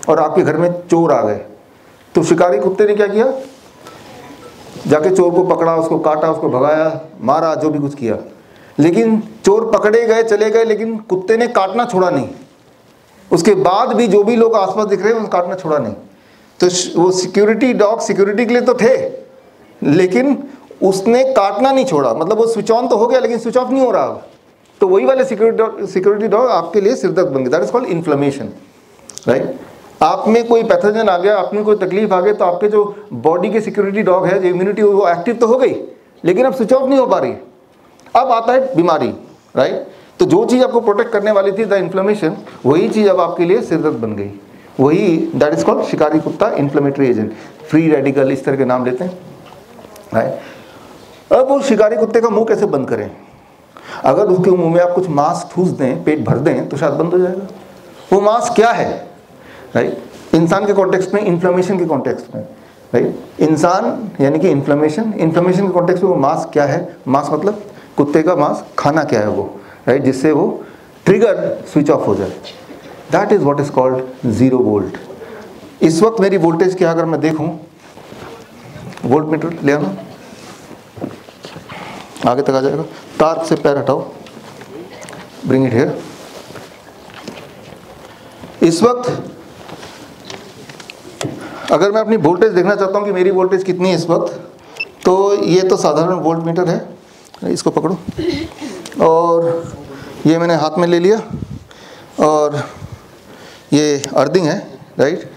और आपके घर में चोर आ गए, तो शिकारी कुत्ते ने क्या किया, जाके चोर को पकड़ा, उसको काटा, उसको भगाया, मारा, जो भी कुछ किया। लेकिन चोर पकड़े गए, चले गए, लेकिन कुत्ते ने काटना छोड़ा नहीं। उसके बाद भी जो भी लोग आसपास दिख रहे हैं उनको काटना छोड़ा नहीं। तो वो सिक्योरिटी डॉग सिक्योरिटी के लिए तो थे, लेकिन उसने काटना नहीं छोड़ा। मतलब वो स्विच ऑन तो हो गया लेकिन स्विच ऑफ नहीं हो रहा। तो वही वाले सिक्योरिटी डॉग आपके लिए सिरदर्द बन गया। That is called inflammation, right. आप में कोई पैथोजन आ गया, आप में कोई तकलीफ आ गई, तो आपके जो बॉडी के सिक्योरिटी डॉग है, जो इम्यूनिटी, वो एक्टिव तो हो गई लेकिन अब स्विच ऑफ नहीं हो पा रही। अब आता है बीमारी, राइट। तो जो चीज़ आपको प्रोटेक्ट करने वाली थी, द इन्फ्लेमेशन, वही चीज़ अब आपके लिए सिरदर्द बन गई। वही दैट इज कॉल्ड शिकारी कुत्ता, इन्फ्लेमेटरी एजेंट, फ्री रेडिकल, इस तरह के नाम लेते हैं, राइट। अब वो शिकारी कुत्ते का मुंह कैसे बंद करें? अगर उसके मुंह में आप कुछ मांस ठूस दें, पेट भर दें, तो शायद बंद हो जाएगा। वो मांस क्या है, राइट। इंसान के कॉन्टेक्स्ट में, इन्फ्लेमेशन के कॉन्टेक्स्ट में, राइट। इंसान यानी कि इन्फ्लेमेशन के कॉन्टेक्स्ट में वो मांस क्या है? मांस मतलब कुत्ते का मांस, खाना क्या है वो, राइट, जिससे वो ट्रिगर स्विच ऑफ हो जाए। That is what is called 0 volt. इस वक्त मेरी वोल्टेज क्या, अगर मैं देखूं, वोल्ट मीटर ले आना, आगे तक आ जाएगा। तार से पैर हटाओ, ब्रिंग इट हियर। इस वक्त अगर मैं अपनी वोल्टेज देखना चाहता हूं कि मेरी वोल्टेज कितनी है इस वक्त, तो ये तो साधारण वोल्ट मीटर है, इसको पकड़ो, और ये मैंने हाथ में ले लिया, और ये अर्थिंग है, राइट,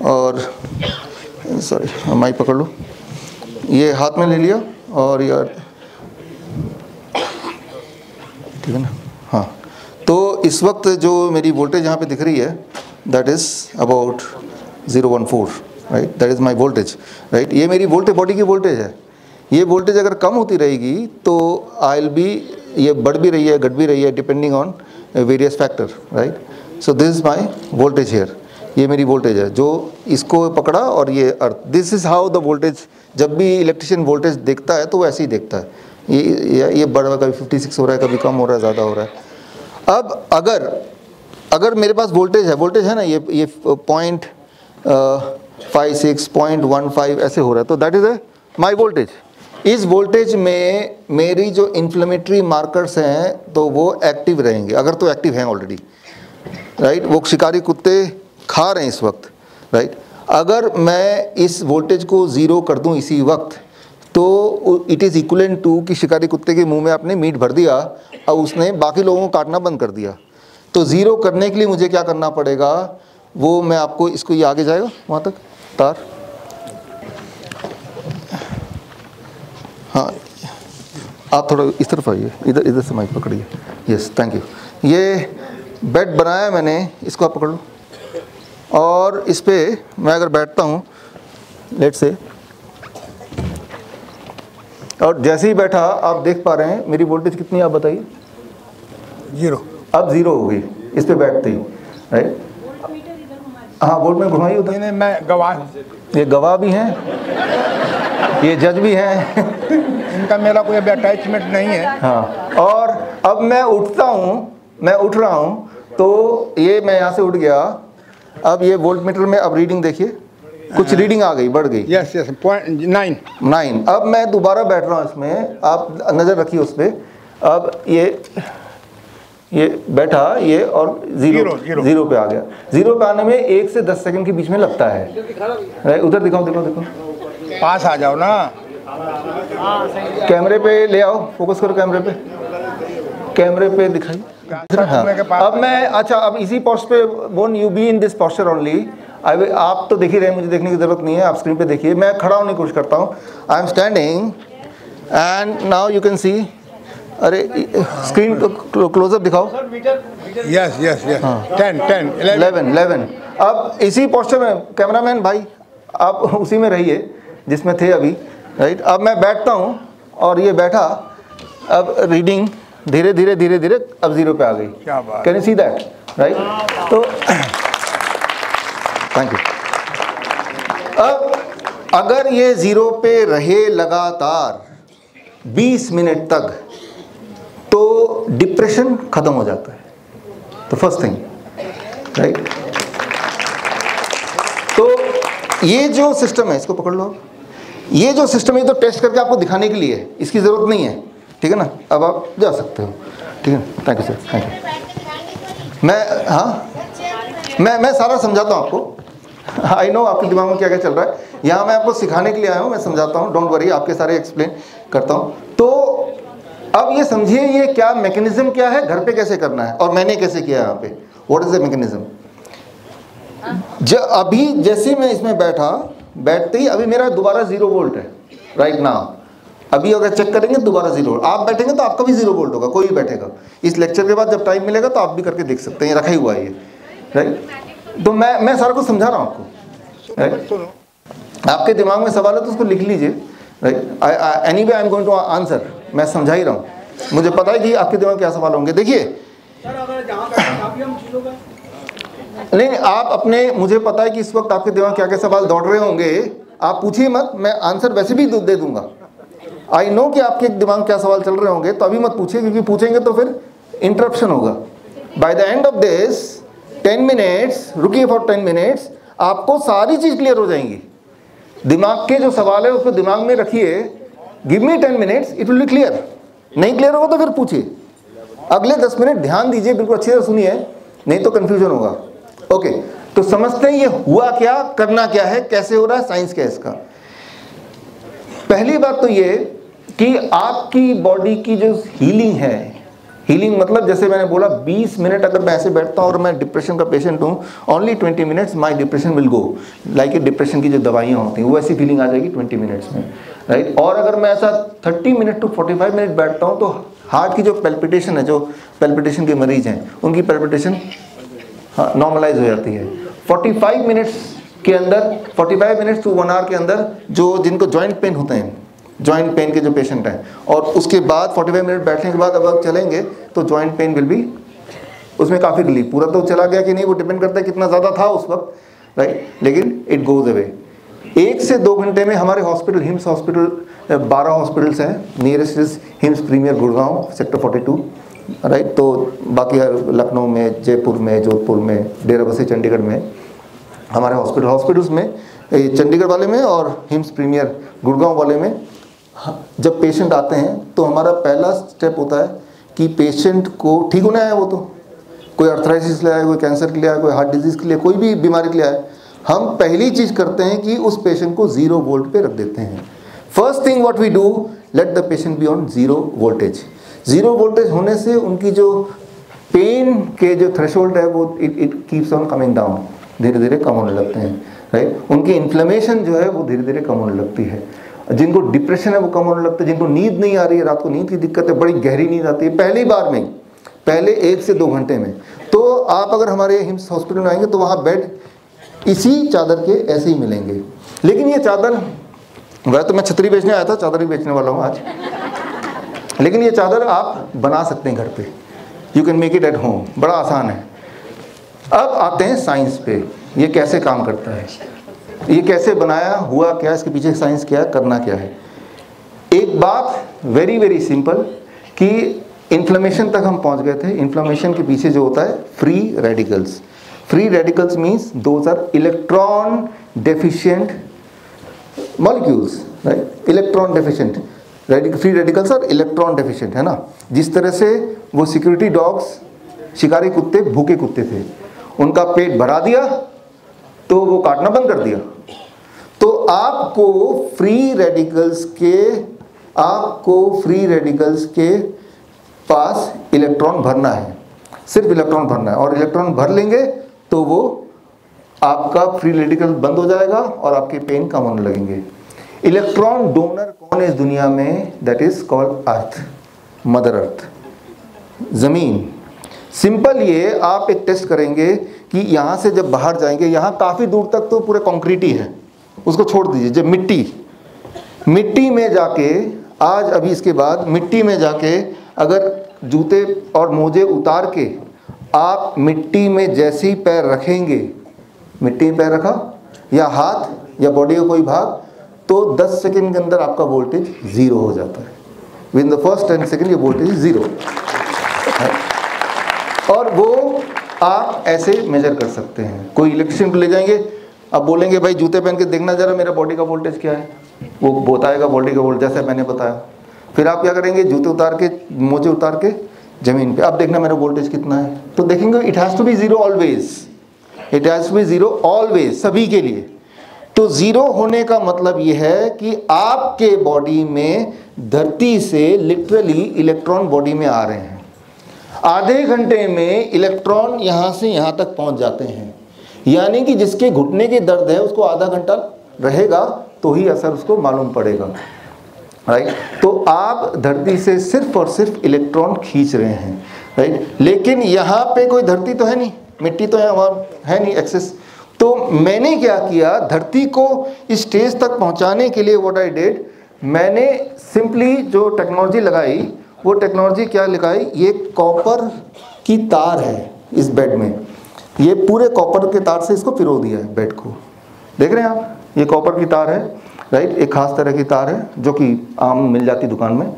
और सॉरी माइक पकड़ लो, ये हाथ में ले लिया, और ये ठीक है ना, हाँ। तो इस वक्त जो मेरी वोल्टेज यहाँ पे दिख रही है, that is about 014, right, that is my voltage, right. ये मेरी वोल्टेज, बॉडी की वोल्टेज है। ये वोल्टेज अगर कम होती रहेगी तो आई विल बी, ये बढ़ भी रही है, घट भी रही है, depending on various factor, right. So this is my voltage here. ये मेरी वोल्टेज है, जो इसको पकड़ा, और ये earth. This is how the voltage, जब भी इलेक्ट्रिशियन वोल्टेज देखता है तो वो ऐसे ही देखता है। ये बढ़ रहा है, कभी 56 हो रहा है, कभी कम हो रहा है, ज़्यादा हो रहा है। अब अगर मेरे पास वोल्टेज है ना, ये 0.56, 0.15 ऐसे हो रहा है, तो दैट इज़ माई वोल्टेज। इस वोल्टेज में मेरी जो इन्फ्लेमेटरी मार्कर्स हैं तो वो एक्टिव रहेंगे, अगर तो एक्टिव हैं ऑलरेडी, राइट। वो शिकारी कुत्ते खा रहे हैं इस वक्त, राइट। अगर मैं इस वोल्टेज को ज़ीरो कर दूं इसी वक्त, तो इट इज़ इक्वलेंट टू कि शिकारी कुत्ते के मुंह में आपने मीट भर दिया और उसने बाकी लोगों को काटना बंद कर दिया। तो ज़ीरो करने के लिए मुझे क्या करना पड़ेगा, वो मैं आपको, इसको ये आगे जाएगा वहाँ तक तार, हाँ आप थोड़ा इस तरफ आइए, इधर से माइक पकड़िए। Yes, thank you. ये बेड बनाया मैंने, इसको आप पकड़ लो, और इस पर मैं अगर बैठता हूँ लेट से, और जैसे ही बैठा आप देख पा रहे हैं मेरी वोल्टेज कितनी है, आप बताइए। 0। अब 0 हो गई इस पे बैठते ही, राइट। हाँ, वोल्ट में घुमाइए उधर। नहीं, मैं गवाह हूँ। ये गवाह भी हैं, ये जज भी हैं। इनका मेरा कोई अभी अटैचमेंट नहीं है। हाँ, और अब मैं उठता हूँ, मैं उठ रहा हूँ, तो ये मैं यहाँ से उठ गया। अब ये वोल्ट मीटर में अब रीडिंग देखिए, कुछ रीडिंग आ गई, बढ़ गई। यस, 0.9। अब मैं दोबारा बैठ रहा हूँ इसमें, आप नज़र रखिए उस पर। अब ये बैठा ये, और जीरो पे आ गया। 0 पे आने में 1 से 10 सेकंड के बीच में लगता है। उधर दिखाओ, देखो पास आ जाओ ना, कैमरे पे ले आओ, फोकस करो कैमरे पे दिखाइए। हाँ। अब मैं, अच्छा, अब इसी पोस्ट पे, won't you be in this posture only. आप तो देख ही रहे हैं, मुझे देखने की जरूरत नहीं है, आप स्क्रीन पे देखिए। मैं खड़ा होने की कोशिश करता हूँ, I am standing and now you can see. अरे स्क्रीन को क्लोजअप दिखाओ। यस 10 11। अब इसी पोस्चर में, कैमरामैन भाई आप उसी में रहिए जिसमें थे अभी, राइट। अब मैं बैठता हूँ और ये बैठा, अब रीडिंग धीरे धीरे अब 0 पे आ गई। क्या बात, can you see that, right. तो थैंक यू। अब अगर ये 0 पे रहे लगातार 20 मिनट तक, तो डिप्रेशन खत्म हो जाता है। तो फर्स्ट थिंग, राइट। तो ये जो सिस्टम है, इसको पकड़ लो। ये जो सिस्टम है तो टेस्ट करके आपको दिखाने के लिए, इसकी ज़रूरत नहीं है, ठीक है ना। अब आप जा सकते हो, ठीक है। Thank you sir, thank you. मैं सारा समझाता हूँ आपको। आई नो आपके दिमाग में क्या क्या चल रहा है। यहाँ मैं आपको सिखाने के लिए आया हूँ, मैं समझाता हूँ, डोंट वरी, आपके सारे एक्सप्लेन करता हूँ। तो अब ये समझिए ये क्या मैकेनिज्म क्या है, घर पे कैसे करना है और मैंने कैसे किया यहाँ पे, व्हाट इज द मैकेनिज्म। अभी जैसे मैं इसमें बैठते ही अभी मेरा दोबारा 0 वोल्ट है राइट नाउ। अभी अगर चेक करेंगे दोबारा 0, आप बैठेंगे तो आपका भी 0 वोल्ट होगा, कोई भी बैठेगा। इस लेक्चर के बाद जब टाइम मिलेगा तो आप भी करके देख सकते हैं, रखा ही हुआ है ये, राइट। तो मैं सारा कुछ समझा रहा हूँ आपको, राइट। आपके दिमाग में सवाल है तो उसको लिख लीजिए, right. Anyway I am going to answer, मैं समझा ही रहा हूँ, मुझे पता है कि आपके दिमाग में क्या सवाल होंगे। देखिए नहीं, आप अपने, मुझे पता है कि इस वक्त आपके दिमाग क्या क्या सवाल दौड़ रहे होंगे, आप पूछिए मत, मैं आंसर वैसे भी दे दूंगा। आई नो कि आपके दिमाग क्या सवाल चल रहे होंगे, तो अभी मत पूछिए, क्योंकि पूछेंगे तो फिर इंटरप्शन होगा। By the end of this 10 minutes, रुकिए फॉर 10 मिनट्स, आपको सारी चीज़ क्लियर हो जाएंगी। दिमाग के जो सवाल है उसको दिमाग में रखिए, give me 10 minutes, it will be clear. नहीं क्लियर होगा तो फिर पूछिए। अगले 10 मिनट ध्यान दीजिए, बिल्कुल अच्छे से सुनिए, नहीं तो कन्फ्यूजन होगा। ओके, तो समझते हैं ये हुआ क्या, करना क्या है, कैसे हो रहा है, साइंस क्या है इसका। पहली बात तो ये कि आपकी बॉडी की जो हीलिंग है, हीलिंग मतलब जैसे मैंने बोला 20 मिनट अगर मैं ऐसे बैठता हूँ और मैं डिप्रेशन का पेशेंट हूँ, only 20 minutes my depression will go, like depression की जो दवाइयाँ होती हैं वो ऐसी फीलिंग आ जाएगी 20 मिनट्स में, राइट। और अगर मैं ऐसा 30 मिनट टू 45 मिनट बैठता हूँ तो हार्ट की जो पैल्पिटेशन है, जो पैल्पिटेशन के मरीज हैं उनकी पैल्पिटेशन नॉर्मलाइज हो जाती है। 45 मिनट्स के अंदर, 45 मिनट्स टू 1 आवर के अंदर, जो जिनको जॉइंट पेन होते हैं, जॉइंट पेन के जो पेशेंट हैं, और उसके बाद 45 मिनट बैठने के बाद अब आप चलेंगे तो जॉइंट पेन विल बी, उसमें काफ़ी रिलीफ, पूरा तो चला गया कि नहीं वो डिपेंड करता है कितना ज़्यादा था उस वक्त, राइट, लेकिन इट गोज अवे। 1 से 2 घंटे में हमारे हॉस्पिटल, हिम्स हॉस्पिटल, 12 हॉस्पिटल्स हैं, nearest is HIIMS premier Gurgaon sector 42, right. तो बाकी लखनऊ में, जयपुर में, जोधपुर में, डेरा बसी चंडीगढ़ में हमारे हॉस्पिटल्स में, चंडीगढ़ वाले में और हिम्स प्रीमियर गुड़गांव वाले में जब पेशेंट आते हैं तो हमारा पहला स्टेप होता है कि पेशेंट को ठीक होना है, वो तो कोई अर्थराइटिस के लिए आया, कोई कैंसर के लिए आया, कोई हार्ट डिजीज़ के लिए, कोई भी बीमारी के लिए आया, हम पहली चीज़ करते हैं कि उस पेशेंट को 0 वोल्ट पे रख देते हैं। First thing what we do, let the patient be on 0 voltage. 0 voltage होने से उनकी जो पेन के जो थ्रेशोल्ड है वो it keeps on coming down, धीरे धीरे कम होने लगते हैं, राइट। उनकी इन्फ्लेमेशन जो है वो धीरे धीरे कम होने लगती है। जिनको डिप्रेशन है वो कम होने लगता है। जिनको नींद नहीं आ रही है, रात को नींद की दिक्कत है, बड़ी गहरी नींद आती है पहली बार में, पहले 1 से 2 घंटे में, तो आप अगर हमारे हिम्स हॉस्पिटल में आएंगे तो वहाँ बेड इसी चादर के ऐसे ही मिलेंगे। लेकिन ये चादर, वह तो मैं छतरी बेचने आया था, चादर ही बेचने वाला हूँ आज, लेकिन ये चादर आप बना सकते हैं घर पे, you can make it at home, बड़ा आसान है। अब आते हैं साइंस पे, ये कैसे काम करता है, ये कैसे बनाया, हुआ क्या, इसके पीछे साइंस क्या है, करना क्या है। एक बात वेरी वेरी सिंपल कि इन्फ्लेमेशन तक हम पहुंच गए थे। इन्फ्लेमेशन के पीछे जो होता है free radicals. Free radicals means those are electron deficient molecules, right. Electron deficient free radicals और इलेक्ट्रॉन डेफिशिएंट, है ना। जिस तरह से वो सिक्योरिटी डॉग्स, शिकारी कुत्ते, भूखे कुत्ते थे, उनका पेट भरा दिया तो वो काटना बंद कर दिया। तो आपको फ्री रेडिकल्स के पास इलेक्ट्रॉन भरना है, सिर्फ इलेक्ट्रॉन भरना है, और इलेक्ट्रॉन भर लेंगे तो वो आपका फ्री रेडिकल बंद हो जाएगा और आपके पेन कम होने लगेंगे। इलेक्ट्रॉन डोनर कौन है इस दुनिया में? That is called earth, mother earth, जमीन। सिंपल ये आप एक टेस्ट करेंगे कि यहाँ से जब बाहर जाएंगे, यहाँ काफ़ी दूर तक तो पूरे कंक्रीट ही है, उसको छोड़ दीजिए। जब मिट्टी में जाके, आज अभी इसके बाद मिट्टी में जाके अगर जूते और मोजे उतार के आप मिट्टी में जैसे ही पैर रखेंगे, मिट्टी में पैर रखा या हाथ या बॉडी का कोई भाग, तो 10 सेकंड के अंदर आपका वोल्टेज 0 हो जाता है। With in the first 10 second ये वोल्टेज 0, और वो आप ऐसे मेजर कर सकते हैं। कोई इलेक्ट्रिशियन को ले जाएंगे, अब बोलेंगे भाई जूते पहन के देखना जरा मेरा बॉडी का वोल्टेज क्या है, वो बताएगा बॉडी का वोल्टेज जैसे मैंने बताया। फिर आप क्या करेंगे, जूते उतार के, मोजे उतार के ज़मीन पे, अब देखना मेरा वोल्टेज कितना है, तो देखेंगे it has to be 0 always, it has to be 0 always, सभी के लिए। तो 0 होने का मतलब ये है कि आपके बॉडी में धरती से लिटरली इलेक्ट्रॉन बॉडी में आ रहे हैं। आधे घंटे में इलेक्ट्रॉन यहाँ से यहाँ तक पहुँच जाते हैं, यानी कि जिसके घुटने के दर्द है उसको आधा घंटा रहेगा तो ही असर उसको मालूम पड़ेगा, राइट। तो आप धरती से सिर्फ और सिर्फ इलेक्ट्रॉन खींच रहे हैं, राइट। लेकिन यहाँ पे कोई धरती तो है नहीं, मिट्टी तो है नहीं एक्सेस। तो मैंने क्या किया, धरती को इस स्टेज तक पहुँचाने के लिए व्हाट आई डिड, मैंने सिंपली जो टेक्नोलॉजी लगाई, वो टेक्नोलॉजी क्या लगाई, ये कॉपर की तार है इस बेड में, ये पूरे कॉपर के तार से इसको पिरो दिया है बेड को, देख रहे हैं आप, ये कॉपर की तार है, राइट। एक खास तरह की तार है जो कि आम मिल जाती दुकान में,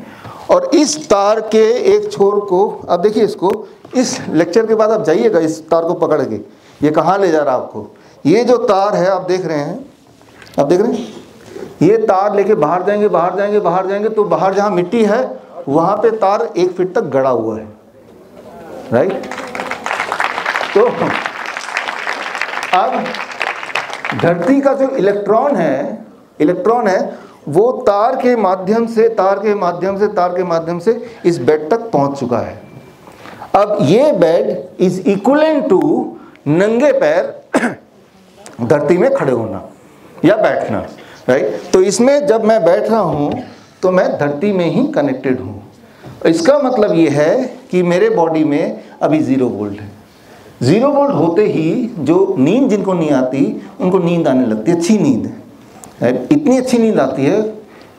और इस तार के एक छोर को, अब देखिए इसको, इस लेक्चर के बाद आप जाइएगा इस तार को पकड़ के, ये कहाँ ले जा रहा है आपको, ये जो तार है आप देख रहे हैं, आप देख रहे हैं, ये तार लेके बाहर जाएंगे, बाहर जाएंगे, बाहर जाएंगे, तो बाहर जहाँ मिट्टी है वहाँ पे तार 1 फीट तक गड़ा हुआ है, राइट। तो अब धरती का जो इलेक्ट्रॉन है वो तार के माध्यम से इस बेड तक पहुंच चुका है। अब ये बेड इज इक्विवेलेंट टू नंगे पैर धरती में खड़े होना या बैठना, राइट। तो इसमें जब मैं बैठ रहा हूं तो मैं धरती में ही कनेक्टेड हूं। इसका मतलब ये है कि मेरे बॉडी में अभी 0 वोल्ट है। 0 वोल्ट होते ही जो नींद जिनको नहीं आती उनको नींद आने लगती है, अच्छी नींद, इतनी अच्छी नींद आती है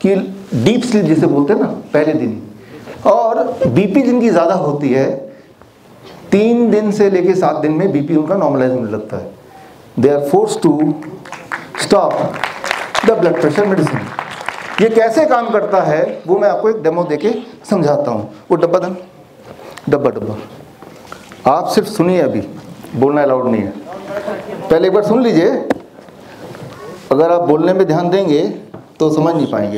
कि डीप स्लीप जिसे बोलते हैं ना, पहले दिन। और बीपी जिनकी ज़्यादा होती है, 3 दिन से लेके 7 दिन में बीपी उनका नॉर्मलाइज होने लगता है। They are forced to stop the blood pressure medicine. ये कैसे काम करता है वो मैं आपको एक डेमो देके समझाता हूँ। वो डब्बा आप सिर्फ सुनिए, अभी बोलना अलाउड नहीं है, पहले एक बार सुन लीजिए। अगर आप बोलने में ध्यान देंगे तो समझ नहीं पाएंगे।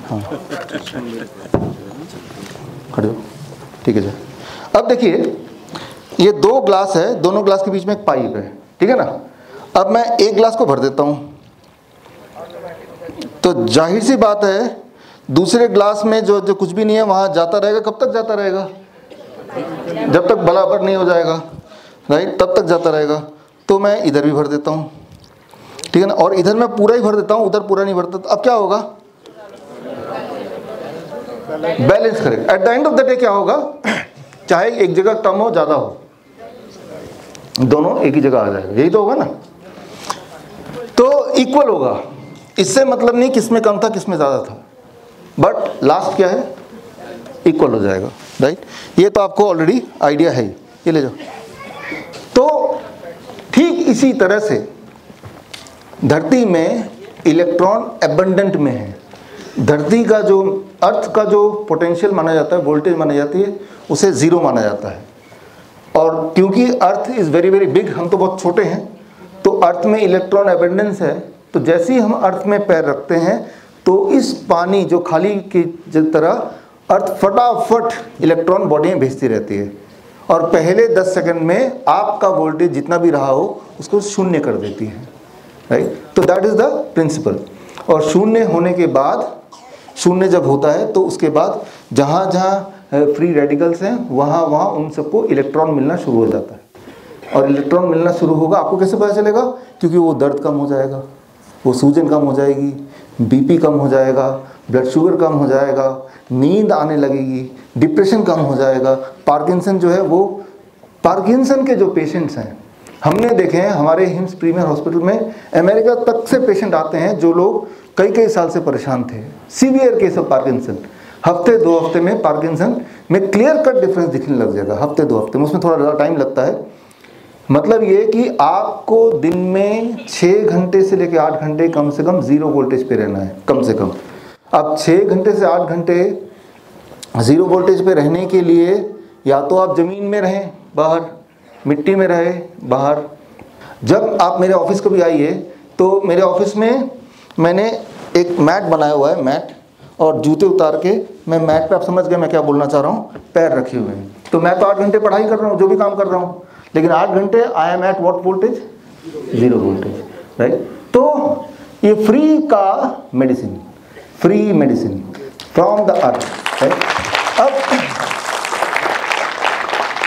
हाँ, खड़े हो, ठीक है सर। अब देखिए, ये 2 ग्लास है, दोनों ग्लास के बीच में एक पाइप है, ठीक है ना। अब मैं एक ग्लास को भर देता हूँ, तो जाहिर सी बात है दूसरे ग्लास में जो कुछ भी नहीं है वहाँ जाता रहेगा। कब तक जाता रहेगा? जब तक बराबर नहीं हो जाएगा, राइट, तब तक जाता रहेगा। तो मैं इधर भी भर देता हूँ, ठीक है ना, और इधर मैं पूरा ही भर देता हूँ, उधर पूरा नहीं भरता। तो अब क्या होगा? बैलेंस करेगा। At the end of the day क्या होगा, चाहे एक जगह कम हो ज़्यादा हो, दोनों एक ही जगह आ जाएगा। यही तो होगा ना, तो इक्वल होगा। इससे मतलब नहीं किसमें कम था किसमें ज़्यादा था, बट लास्ट क्या है, इक्वल हो जाएगा, राइट। ये तो आपको ऑलरेडी आइडिया है, ये ले जाओ। तो ठीक इसी तरह से धरती में इलेक्ट्रॉन एबंडेंट में है। धरती का जो अर्थ का जो पोटेंशियल माना जाता है, वोल्टेज मानी जाती है, उसे ज़ीरो माना जाता है। और क्योंकि earth is very very big, हम तो बहुत छोटे हैं, तो अर्थ में इलेक्ट्रॉन एबंडेंस है। तो जैसे ही हम अर्थ में पैर रखते हैं तो इस पानी जो खाली की तरह अर्थ फटाफट इलेक्ट्रॉन बॉडी में भेजती रहती है, और पहले 10 सेकंड में आपका वोल्टेज जितना भी रहा हो उसको शून्य कर देती है, राइट। तो दैट इज़ द प्रिंसिपल। और शून्य होने के बाद, शून्य जब होता है तो उसके बाद जहाँ जहाँ फ्री रेडिकल्स हैं वहाँ वहाँ उन सबको इलेक्ट्रॉन मिलना शुरू हो जाता है। और इलेक्ट्रॉन मिलना शुरू होगा, आपको कैसे पता चलेगा? क्योंकि वो दर्द कम हो जाएगा, वो सूजन कम हो जाएगी, बीपी कम हो जाएगा, ब्लड शुगर कम हो जाएगा, नींद आने लगेगी, डिप्रेशन कम हो जाएगा। पार्किंसन जो है वो, पार्किंसन के जो पेशेंट्स हैं हमने देखे हैं हमारे हिम्स प्रीमियर हॉस्पिटल में, अमेरिका तक से पेशेंट आते हैं जो लोग कई कई साल से परेशान थे, सीवियर केस ऑफ पार्किंसन। हफ्ते 2 हफ्ते में पार्किंसन में क्लियर कट डिफरेंस दिखने लग जाएगा, हफ्ते 2 हफ्ते में। उसमें थोड़ा ज़्यादा टाइम लगता है। मतलब ये कि आपको दिन में 6 घंटे से लेकर 8 घंटे कम से कम ज़ीरो वोल्टेज पे रहना है, कम से कम। अब 6 घंटे से 8 घंटे ज़ीरो वोल्टेज पे रहने के लिए या तो आप ज़मीन में रहें बाहर, मिट्टी में रहे बाहर। जब आप मेरे ऑफिस कभी आइए तो मेरे ऑफिस में मैंने एक मैट बनाया हुआ है, मैट, और जूते उतार के मैं मैट पे, आप समझ गए मैं क्या बोलना चाह रहा हूँ, पैर रखे हुए हैं। तो मैं तो 8 घंटे पढ़ाई कर रहा हूँ, जो भी काम कर रहा हूँ, लेकिन 8 घंटे I am at what voltage, zero voltage, right. तो ये फ्री का medicine, free medicine from the earth, right. अब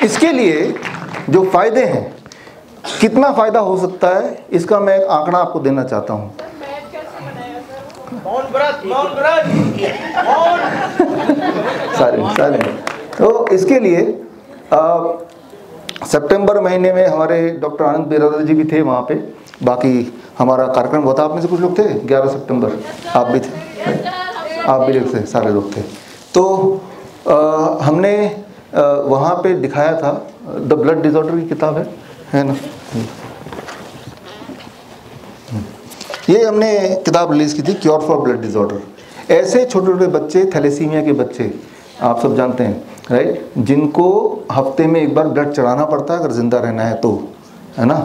इसके लिए जो फायदे हैं, कितना फायदा हो सकता है, इसका मैं एक आंकड़ा आपको देना चाहता हूँ। सारे तो इसके लिए सितंबर महीने में हमारे डॉक्टर आनंद बिरादर जी भी थे वहाँ पे। बाकी हमारा कार्यक्रम हुआ था, आप में से कुछ लोग थे, 11 सितंबर आप भी थे, आप भी थे, सारे लोग थे। तो हमने वहाँ पे दिखाया था, द ब्लड डिसऑर्डर की किताब है ना, ये हमने किताब रिलीज़ की थी, क्योर फॉर ब्लड डिसऑर्डर। ऐसे छोटे छोटे बच्चे, थैलेसीमिया के बच्चे आप सब जानते हैं, राइट, जिनको हफ्ते में एक बार ब्लड चढ़ाना पड़ता है अगर ज़िंदा रहना है तो, है ना।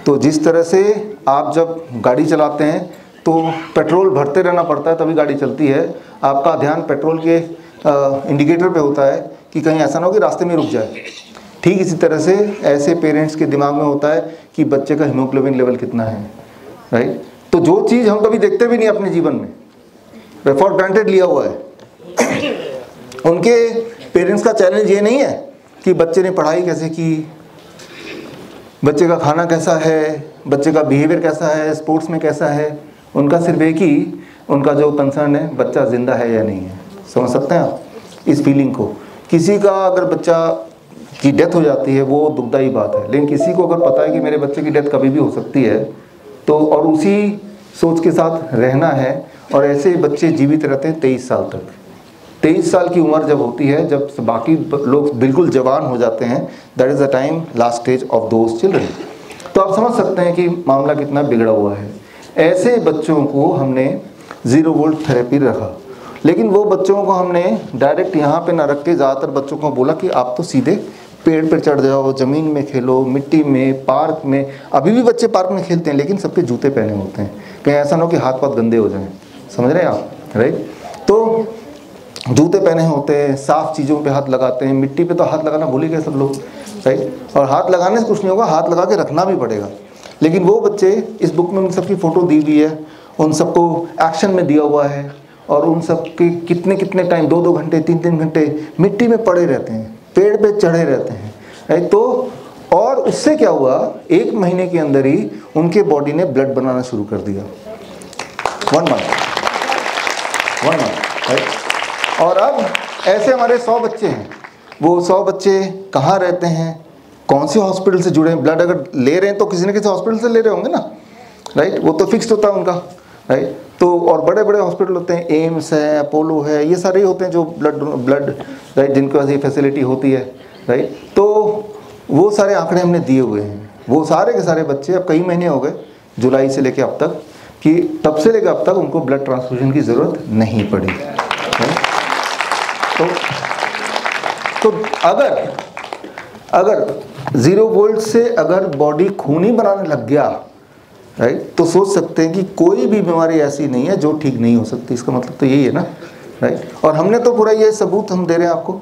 तो जिस तरह से आप जब गाड़ी चलाते हैं तो पेट्रोल भरते रहना पड़ता है तभी गाड़ी चलती है, आपका ध्यान पेट्रोल के इंडिकेटर पे होता है कि कहीं ऐसा ना हो कि रास्ते में रुक जाए। ठीक इसी तरह से ऐसे पेरेंट्स के दिमाग में होता है कि बच्चे का हीमोग्लोबिन लेवल कितना है, राइट। तो जो चीज़ हम कभी देखते भी नहीं अपने जीवन में, फॉर ग्रांटेड लिया हुआ है। उनके पेरेंट्स का चैलेंज ये नहीं है कि बच्चे ने पढ़ाई कैसे की, बच्चे का खाना कैसा है, बच्चे का बिहेवियर कैसा है, स्पोर्ट्स में कैसा है। उनका सिर्फ एक ही उनका जो कंसर्न है, बच्चा ज़िंदा है या नहीं है। समझ सकते हैं आप इस फीलिंग को। किसी का अगर बच्चा की डेथ हो जाती है वो दुखदाई बात है, लेकिन किसी को अगर पता है कि मेरे बच्चे की डेथ कभी भी हो सकती है तो, और उसी सोच के साथ रहना है। और ऐसे बच्चे जीवित रहते हैं 23 साल तक। 23 साल की उम्र जब होती है, जब बाकी लोग बिल्कुल जवान हो जाते हैं, that is the time last stage of those children. तो आप समझ सकते हैं कि मामला कितना बिगड़ा हुआ है। ऐसे बच्चों को हमने ज़ीरो वोल्ट थेरेपी रखा, लेकिन वो बच्चों को हमने डायरेक्ट यहाँ पे ना रख के ज़्यादातर बच्चों को बोला कि आप तो सीधे पेड़ पर चढ़ जाओ, ज़मीन में खेलो, मिट्टी में, पार्क में। अभी भी बच्चे पार्क में खेलते हैं लेकिन सबके जूते पहने होते हैं, कहीं ऐसा ना हो कि हाथ पाथ गंदे हो जाएं। समझ रहे हैं आप, राइट। तो जूते पहने होते हैं, साफ़ चीज़ों पे हाथ लगाते हैं, मिट्टी पे तो हाथ लगाना भूल ही गए सब लोग, राइट। और हाथ लगाने से कुछ नहीं होगा, हाथ लगा के रखना भी पड़ेगा। लेकिन वो बच्चे, इस बुक में उन सबकी फ़ोटो दी हुई है, उन सबको एक्शन में दिया हुआ है, और उन सब के कितने कितने टाइम 2-2 घंटे 3-3 घंटे मिट्टी में पड़े रहते हैं, पेड़ पे चढ़े रहते हैं, राइट। तो और उससे क्या हुआ, 1 महीने के अंदर ही उनके बॉडी ने ब्लड बनाना शुरू कर दिया। 1 मंथ, राइट। और अब ऐसे हमारे 100 बच्चे हैं। वो 100 बच्चे कहाँ रहते हैं, कौन से हॉस्पिटल से जुड़े हैं, ब्लड अगर ले रहे हैं तो किसी न किसी हॉस्पिटल से ले रहे होंगे ना, राइट। वो तो फिक्स्ड होता है उनका, राइट। तो और बड़े बड़े हॉस्पिटल होते हैं, एम्स है, अपोलो है, ये सारे होते हैं जो ब्लड राइट, जिनके पास ये फैसिलिटी होती है, राइट। तो वो सारे आंकड़े हमने दिए हुए हैं। वो सारे के सारे बच्चे, अब कई महीने हो गए, जुलाई से लेकर अब तक, कि तब से लेकर अब तक उनको ब्लड ट्रांसफ्यूजन की ज़रूरत नहीं पड़ी। तो अगर 0 वोल्ट से अगर बॉडी खून ही बनाने लग गया, राइट, तो सोच सकते हैं कि कोई भी बीमारी ऐसी नहीं है जो ठीक नहीं हो सकती। इसका मतलब तो यही है ना, राइट। और हमने तो पूरा ये सबूत हम दे रहे हैं आपको,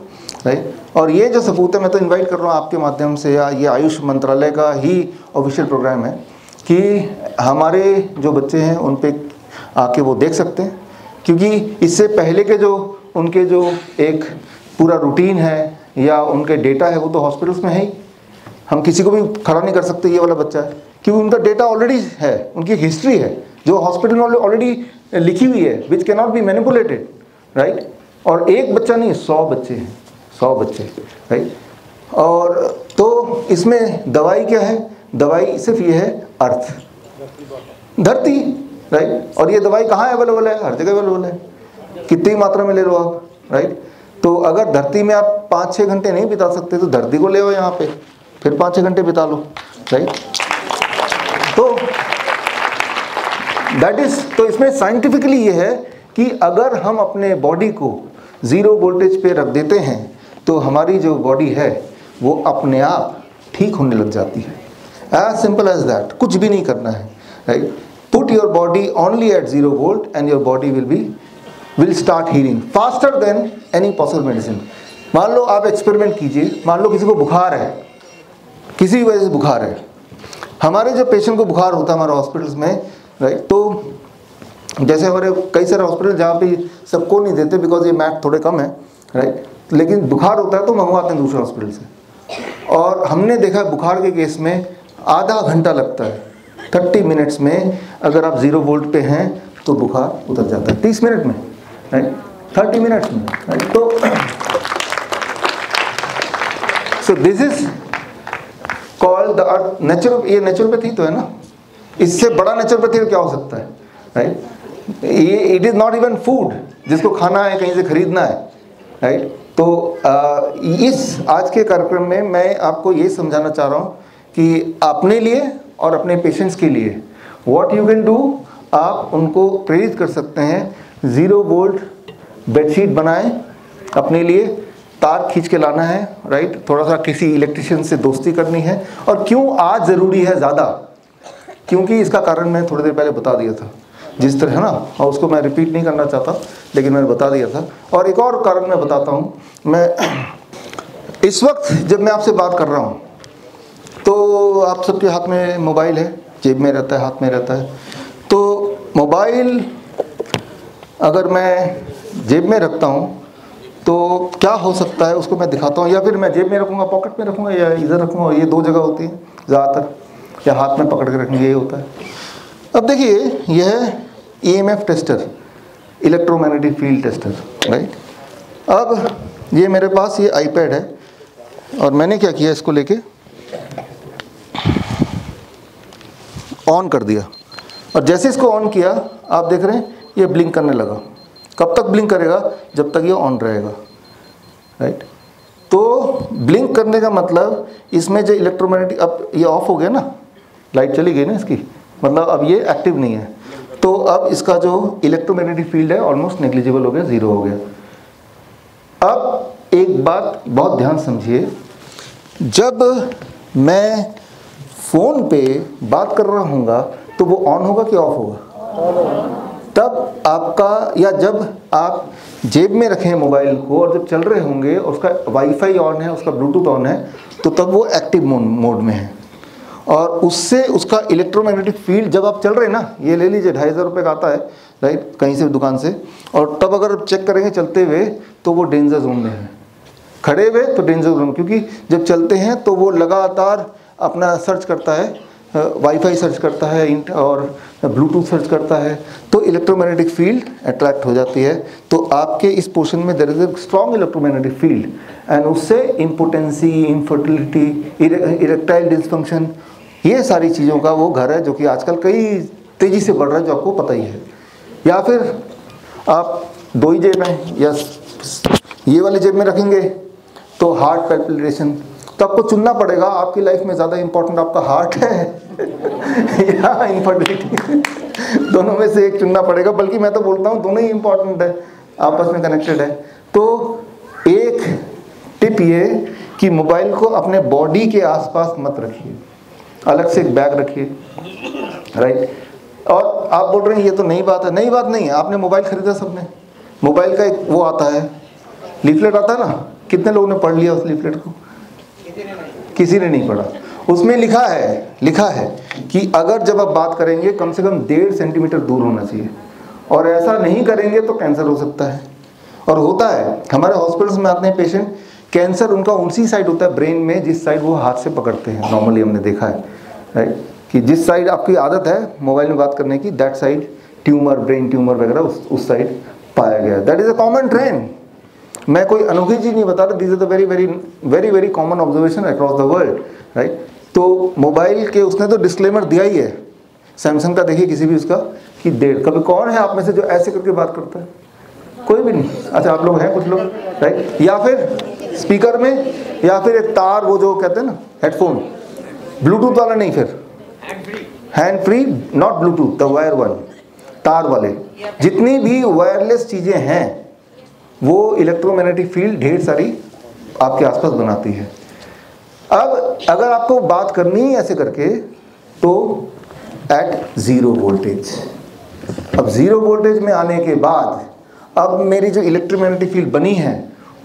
राइट। और ये जो सबूत है, मैं तो इनवाइट कर रहा हूँ आपके माध्यम से, या ये आयुष मंत्रालय का ही ऑफिशियल प्रोग्राम है कि हमारे जो बच्चे हैं उन पे आके वो देख सकते हैं, क्योंकि इससे पहले के जो उनके जो एक पूरा रूटीन है या उनके डेटा है, वो तो हॉस्पिटल्स में है ही। हम किसी को भी खड़ा नहीं कर सकते ये वाला बच्चा है, क्योंकि उनका डेटा ऑलरेडी है, उनकी हिस्ट्री है जो हॉस्पिटल में ऑलरेडी लिखी हुई है, which can not be manipulated, right. और एक बच्चा नहीं, 100 बच्चे हैं, 100 बच्चे, राइट। और तो इसमें दवाई क्या है, दवाई सिर्फ ये है अर्थ, धरती, राइट। और ये दवाई कहाँ अवेलेबल है, हर जगह अवेलेबल है, कितनी मात्रा में ले लो आप, राइट। तो अगर धरती में आप 5-6 घंटे नहीं बिता सकते तो धरती को ले आओ यहाँ पे, फिर 5-6 घंटे बिता लो, राइट। तो दैट इज, तो इसमें साइंटिफिकली ये है कि अगर हम अपने बॉडी को 0 वोल्टेज पे रख देते हैं तो हमारी जो बॉडी है वो अपने आप ठीक होने लग जाती है। एज सिंपल एज दैट, कुछ भी नहीं करना है, right. Put your body only at 0 volt and your body will start healing faster than any possible medicine. मान लो आप एक्सपेरिमेंट कीजिए, मान लो किसी को बुखार है, किसी वजह से बुखार है, हमारे जो पेशेंट को बुखार होता है हमारे हॉस्पिटल्स में, राइट। तो जैसे हमारे कई सारे हॉस्पिटल जहाँ पे सबको नहीं देते बिकॉज ये मैट थोड़े कम है, राइट, लेकिन बुखार होता है तो मंगवाते हैं दूसरे हॉस्पिटल से। और हमने देखा बुखार के केस में आधा घंटा लगता है, 30 मिनट्स में अगर आप 0 वोल्ट पे हैं तो बुखार उतर जाता है 30 मिनट में, राइट, 30 मिनट्स में, राइट। तो so this is called the earth natural, ये नेचुरोपैथी तो है ना, इससे बड़ा नेचुरोपैथी क्या हो सकता है, राइट। ये it is not even food जिसको खाना है, कहीं से खरीदना है, राइट। तो इस आज के कार्यक्रम में मैं आपको ये समझाना चाह रहा हूँ कि अपने लिए और अपने पेशेंट्स के लिए व्हाट यू कैन डू, आप उनको प्रेरित कर सकते हैं। 0 वोल्ट बेडशीट बनाएं अपने लिए, तार खींच के लाना है, राइट, थोड़ा सा किसी इलेक्ट्रिशियन से दोस्ती करनी है। और क्यों आज ज़रूरी है ज़्यादा, क्योंकि इसका कारण मैं थोड़ी देर पहले बता दिया था, जिस तरह है ना, और उसको मैं रिपीट नहीं करना चाहता, लेकिन मैंने बता दिया था। और एक और कारण मैं बताता हूँ, मैं इस वक्त जब मैं आपसे बात कर रहा हूँ तो आप सबके हाथ में मोबाइल है, जेब में रहता है, हाथ में रहता है। तो मोबाइल अगर मैं जेब में रखता हूँ तो क्या हो सकता है उसको मैं दिखाता हूँ, या फिर मैं जेब में रखूँगा, पॉकेट में रखूँगा, या इधर रखूँगा, ये 2 जगह होती हैं ज़्यादातर, या हाथ में पकड़ के रखने यही होता है। अब देखिए, यह है EMF tester, electromagnetic field tester, right. अब ये मेरे पास ये iPad है और मैंने क्या किया, इसको लेके ऑन कर दिया, और जैसे इसको ऑन किया आप देख रहे हैं ये ब्लिंक करने लगा। कब तक ब्लिंक करेगा, जब तक ये ऑन रहेगा, राइट। तो ब्लिंक करने का मतलब इसमें जो इलेक्ट्रोमैग्नेटिक, अब ये ऑफ हो गया ना, लाइट चली गई ना इसकी, मतलब अब ये एक्टिव नहीं है, तो अब इसका जो इलेक्ट्रोमैग्नेटिक फील्ड है ऑलमोस्ट नेग्लिजिबल हो गया, 0 हो गया। अब एक बात बहुत ध्यान समझिए, जब मैं फ़ोन पे बात कर रहा हूँगा तो वो ऑन होगा कि ऑफ होगा? तब आपका, या जब आप जेब में रखें मोबाइल को और जब चल रहे होंगे, उसका वाईफाई ऑन है, उसका ब्लूटूथ ऑन है, तो तब वो एक्टिव मोड में है। और उससे उसका इलेक्ट्रोमैग्नेटिक फील्ड, जब आप चल रहे हैं ना, ये ले लीजिए 2,500 रुपये का आता है राइट, कहीं से दुकान से, और तब अगर चेक करेंगे चलते हुए तो वो डेंजर जोन में है, खड़े हुए तो डेंजर जोन, क्योंकि जब चलते हैं तो वो लगातार अपना सर्च करता है, वाईफाई सर्च करता है और ब्लूटूथ सर्च करता है, तो इलेक्ट्रोमैग्नेटिक फील्ड अट्रैक्ट हो जाती है। तो आपके इस पोर्शन में there is a strong electromagnetic field and उससे इम्पोटेंसी, इनफर्टिलिटी, इरेक्टाइल डिसफंक्शन, ये सारी चीज़ों का वो घर है जो कि आजकल कई तेज़ी से बढ़ रहा है, जो आपको पता ही है। या फिर आप दो ही जेब में या ये वाली जेब में रखेंगे तो हार्ट पैल्पिटेशन, तो आपको चुनना पड़ेगा आपकी लाइफ में ज़्यादा इंपॉर्टेंट आपका हार्ट है या इनफर्टिलिटी, दोनों में से एक चुनना पड़ेगा। बल्कि मैं तो बोलता हूँ दोनों ही इंपॉर्टेंट है, आपस में कनेक्टेड है। तो एक टिप ये कि मोबाइल को अपने बॉडी के आसपास मत रखिए, अलग से एक बैग रखिए राइट। और आप बोल रहे हैं ये तो नई बात है, नई बात नहीं है, आपने मोबाइल खरीदा सबने, मोबाइल का एक वो आता है लीफलेट आता है ना, कितने लोगों ने पढ़ लिया उस लीफलेट को? किसी ने नहीं पढ़ा। उसमें लिखा है कि अगर जब आप बात करेंगे कम से कम 1.5 सेंटीमीटर दूर होना चाहिए, और ऐसा नहीं करेंगे तो कैंसर हो सकता है। और होता है, हमारे हॉस्पिटल्स में आते हैं पेशेंट, कैंसर उनका उसी साइड होता है ब्रेन में जिस साइड वो हाथ से पकड़ते हैं। नॉर्मली हमने देखा है राइट, कि जिस साइड आपकी आदत है मोबाइल में बात करने की, that side tumour, brain tumour वगैरह उस साइड पाया गया। That is a common trend. मैं कोई अनोखी चीज़ नहीं बता रहा, this is the very very very very common observation across the world right. तो मोबाइल के उसने तो डिस्क्लेमर दिया ही है, सैमसंग का देखिए किसी भी उसका कि 1.5। कभी कौन है आप में से जो ऐसे करके बात करता है? कोई भी नहीं। अच्छा आप लोग हैं कुछ लोग राइट, या फिर स्पीकर में, या फिर एक तार, वो जो कहते हैं ना हेडफोन, ब्लूटूथ वाला नहीं, फिर hand free, not Bluetooth, the wire one, तार वाले। जितनी भी वायरलेस चीज़ें हैं वो इलेक्ट्रोमैग्नेटिक फील्ड ढेर सारी आपके आसपास बनाती है। अब अगर आपको बात करनी है ऐसे करके तो एट 0 वोल्टेज, अब 0 वोल्टेज में आने के बाद अब मेरी जो इलेक्ट्रोमैग्नेटिक फील्ड बनी है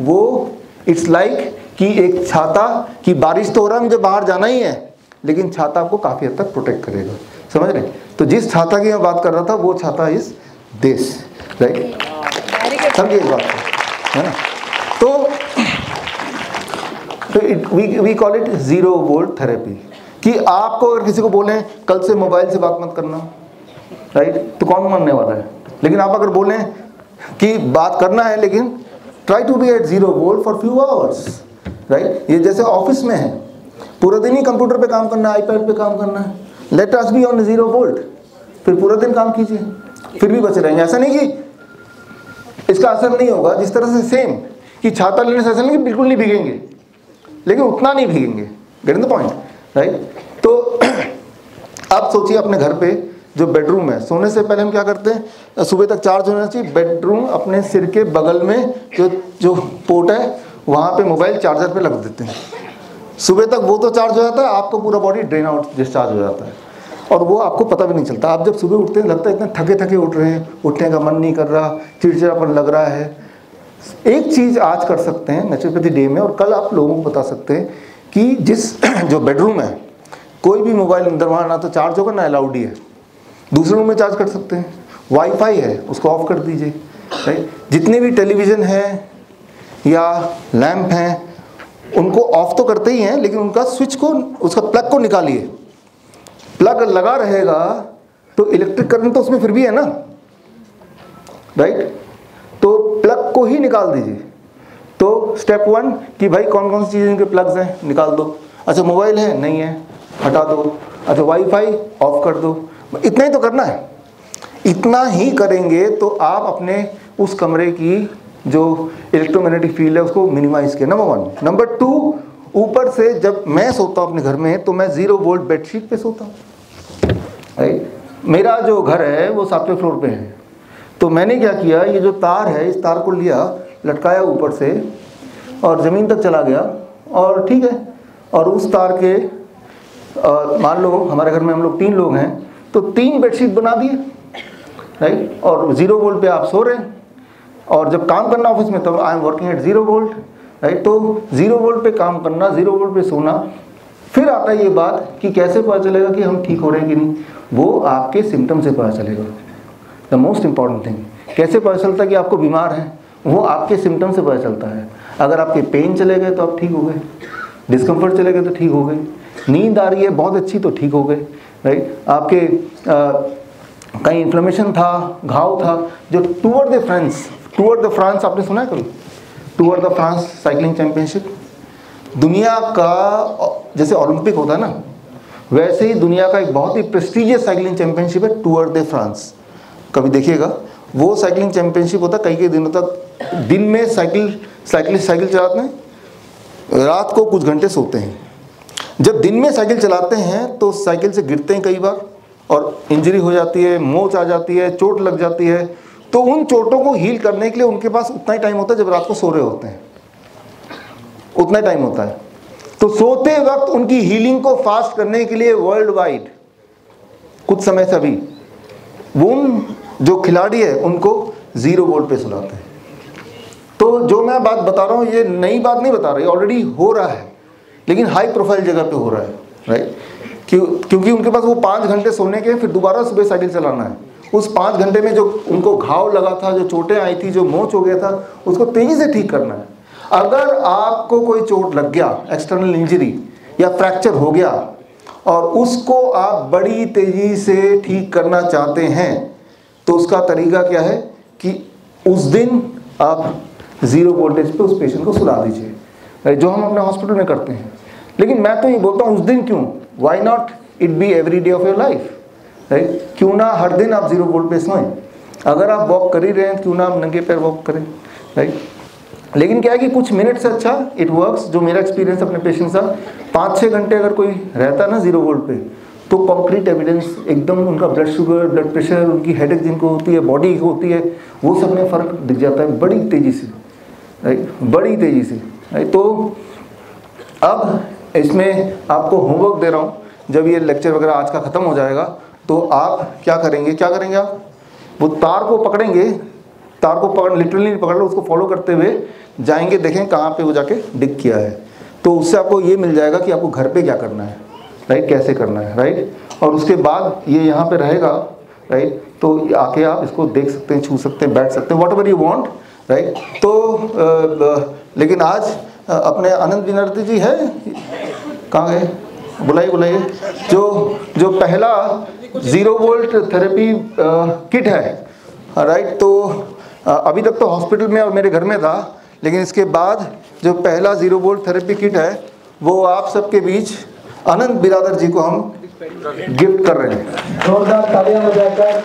वो इट्स लाइक कि एक छाता, की बारिश तो हो रहा है, मुझे बाहर जाना ही है, लेकिन छाता आपको काफ़ी हद तक प्रोटेक्ट करेगा, समझ रहे? तो जिस छाता की मैं बात कर रहा था वो छाता इस दिस राइट, समझिए इस बात को, है ना? तो we call it 0 volt therapy, कि आपको अगर किसी को बोलें कल से मोबाइल से बात मत करना राइट, तो कौन मानने वाला है? लेकिन आप अगर बोलें कि बात करना है लेकिन try to be at 0 volt for few hours right. ये जैसे ऑफिस में है, पूरा दिन ही कंप्यूटर पे काम करना है, आईपैड पे काम करना है, let us B on 0 volt, फिर पूरा दिन काम कीजिए, फिर भी बचे रहेंगे। ऐसा नहीं कि इसका असर नहीं होगा, जिस तरह से सेम कि छाता लेने से ऐसा नहीं कि बिल्कुल नहीं भीगेंगे, लेकिन उतना नहीं भीगेंगे, get in the point right. तो आप सोचिए अपने घर पे जो बेडरूम है, सोने से पहले हम क्या करते हैं, सुबह तक चार्ज होना चाहिए। बेडरूम अपने सिर के बगल में जो पोर्ट है वहाँ पे मोबाइल चार्जर पे लग देते हैं, सुबह तक वो तो चार्ज हो जाता है, आपको पूरा बॉडी ड्रेन आउट डिस्चार्ज हो जाता है, और वो आपको पता भी नहीं चलता। आप जब सुबह उठते हैं लगता है इतने थके थके उठ रहे हैं, उठने का मन नहीं कर रहा, चिड़चिड़ापन लग रहा है। एक चीज़ आज कर सकते हैं नेचुरोपैथी डे में, और कल आप लोगों को बता सकते हैं कि जिस जो बेडरूम है कोई भी मोबाइल अंदर वहाँ ना तो चार्ज होगा ना अलाउड ही है, दूसरे रूम में चार्ज कर सकते हैं। वाईफाई है उसको ऑफ कर दीजिए राइट। जितने भी टेलीविज़न है या लैंप हैं उनको ऑफ तो करते ही हैं, लेकिन उनका स्विच को, उसका प्लग को निकालिए। प्लग लगा रहेगा तो इलेक्ट्रिक करंट तो उसमें फिर भी है ना राइट, तो प्लग को ही निकाल दीजिए। तो स्टेप 1 कि भाई कौन कौन सी चीज़ें इनके प्लग्स हैं निकाल दो। अच्छा मोबाइल है, नहीं है, हटा दो। अच्छा वाईफाई ऑफ कर दो। इतना ही तो करना है। इतना ही करेंगे तो आप अपने उस कमरे की जो इलेक्ट्रोमैग्नेटिक फील्ड है उसको मिनिमाइज किया, नंबर 1। नंबर 2, ऊपर से जब मैं सोता हूँ अपने घर में तो मैं 0 वोल्ट बेडशीट पे सोता हूँ राइट। मेरा जो घर है वो 7वें फ्लोर पे है, तो मैंने क्या किया, ये जो तार है इस तार को लिया, लटकाया ऊपर से और ज़मीन तक चला गया, और ठीक है। और उस तार के मान लो हमारे घर में हम लोग 3 लोग हैं तो 3 बेडशीट बना दिए राइट, और 0 वोल्ट पे आप सो रहे हैं। और जब काम करना ऑफिस में तब I am working at 0 volt right. तो 0 वोल्ट पे काम करना, 0 वोल्ट पे सोना फिर आता है ये बात कि कैसे पता चलेगा कि हम ठीक हो रहे हैं कि नहीं, वो आपके सिम्टम से पता चलेगा। द मोस्ट इंपॉर्टेंट थिंग, कैसे पता चलता है कि आपको बीमार है, वो आपके सिम्टम से पता चलता है। अगर आपके पेन चले गए तो आप ठीक हो गए, डिस्कम्फर्ट चले गए तो ठीक हो गए, नींद आ रही है बहुत अच्छी तो ठीक हो गए, राइट। आपके कहीं इन्फ्लेमेशन था, घाव था, जो टूर द फ्रांस आपने सुना है कभी? Tour the France cycling championship, दुनिया का जैसे ओलंपिक होता है ना, वैसे ही दुनिया का एक बहुत ही प्रेस्टीजियस साइकिलिंग चैंपियनशिप है टूर द फ्रांस। कभी देखिएगा, वो साइकिलिंग चैंपियनशिप होता है कई दिनों तक। दिन में साइकिलिस्ट साइकिल चलाते हैं, रात को कुछ घंटे सोते हैं। जब दिन में साइकिल चलाते हैं तो साइकिल से गिरते हैं कई बार और इंजरी हो जाती है, मोच आ जाती है, चोट लग जाती है। तो उन चोटों को हील करने के लिए उनके पास उतना ही टाइम होता है जब रात को सो रहे होते हैं, उतना टाइम होता है। तो सोते वक्त उनकी हीलिंग को फास्ट करने के लिए वर्ल्ड वाइड कुछ समय से अभी वो जो खिलाड़ी है उनको 0 वोल्ट पे सुलाते हैं। तो जो मैं बात बता रहा हूँ ये नई बात नहीं बता रही, ऑलरेडी हो रहा है, लेकिन हाई प्रोफाइल जगह पे हो रहा है, राइट। क्योंकि उनके पास वो 5 घंटे सोने के, फिर दोबारा सुबह साइकिल चलाना है। उस 5 घंटे में जो उनको घाव लगा था, जो चोटें आई थी, जो मोच हो गया था, उसको तेजी से ठीक करना है। अगर आपको कोई चोट लग गया, एक्सटर्नल इंजरी या फ्रैक्चर हो गया और उसको आप बड़ी तेजी से ठीक करना चाहते हैं, तो उसका तरीका क्या है कि उस दिन आप 0 वोल्टेज पे उस पेशेंट को सुला दीजिए, जो हम अपने हॉस्पिटल में करते हैं। लेकिन मैं तो ये बोलता हूँ उस दिन क्यों, why not it be every day of your life, right. क्यों ना हर दिन आप 0 वोल्ट पे सोएं। अगर आप वॉक कर ही रहे हैं क्यों ना आप नंगे पैर वॉक करें, राइट। लेकिन क्या है कि कुछ मिनट से अच्छा इट वर्क्स। जो मेरा एक्सपीरियंस अपने पेशेंट का, 5-6 घंटे अगर कोई रहता है ना 0 वोल्ट पे, तो कॉन्क्रीट एविडेंस एकदम, उनका ब्लड शुगर, ब्लड प्रेशर, उनकी हेडेक जिनको होती है, बॉडी को होती है, वो सब में फ़र्क दिख जाता है बड़ी तेज़ी से, राइट, बड़ी तेज़ी से, राइट। तो अब इसमें आपको होमवर्क दे रहा हूँ, जब ये लेक्चर वगैरह आज का ख़त्म हो जाएगा तो आप क्या करेंगे आप वो तार को पकड़ेंगे, तार को पकड़, लिटरली नहीं पकड़ लो, उसको फॉलो करते हुए जाएंगे, देखें कहाँ पे वो जाके डिग किया है। तो उससे आपको ये मिल जाएगा कि आपको घर पे क्या करना है, राइट, कैसे करना है, राइट। और उसके बाद ये यहाँ पे रहेगा, राइट, तो आके आप इसको देख सकते हैं, छू सकते हैं, बैठ सकते हैं, what ever you want, right. तो लेकिन आज अपने आनंद विनर्ती जी है, कहाँ गए, बुलाइए। जो पहला 0 वोल्ट थेरेपी किट है, राइट। तो अभी तक तो हॉस्पिटल में और मेरे घर में था, लेकिन इसके बाद जो पहला 0 वोल्ट थेरेपी किट है वो आप सबके बीच आनंद बिरादर जी को हम गिफ्ट कर रहे हैं। जोरदार तालियां बजाकर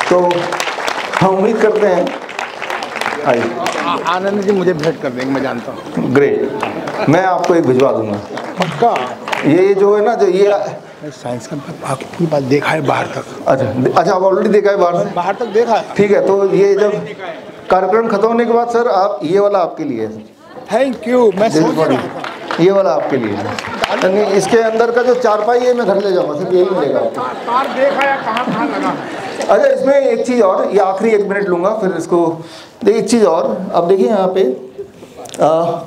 तो हम उम्मीद करते हैं, आइए आनंद जी मुझे भेंट कर देंगे, मैं जानता हूँ। ग्रेट, मैं आपको एक भिजवा दूंगा पक्का। ये जो है ना, जो ये साइंस का आपकी बात देखा है बाहर तक। अच्छा आप ऑलरेडी देखा है बाहर तक देखा है, ठीक है। तो ये जब कार्यक्रम खत्म होने के बाद सर, आप ये वाला आपके लिए है। Thank you. मैं सोच रहा था ये वाला आपके लिए है। इसके अंदर का जो चारपाई है मैं घर ले जाऊंगा, सिर्फ यही मिलेगा आपको। तार देखा है कहाँ लगा है। अच्छा, इसमें एक चीज़ और, ये आखिरी 1 मिनट लूँगा फिर इसको। देखिए एक चीज़ और, अब देखिए यहाँ पे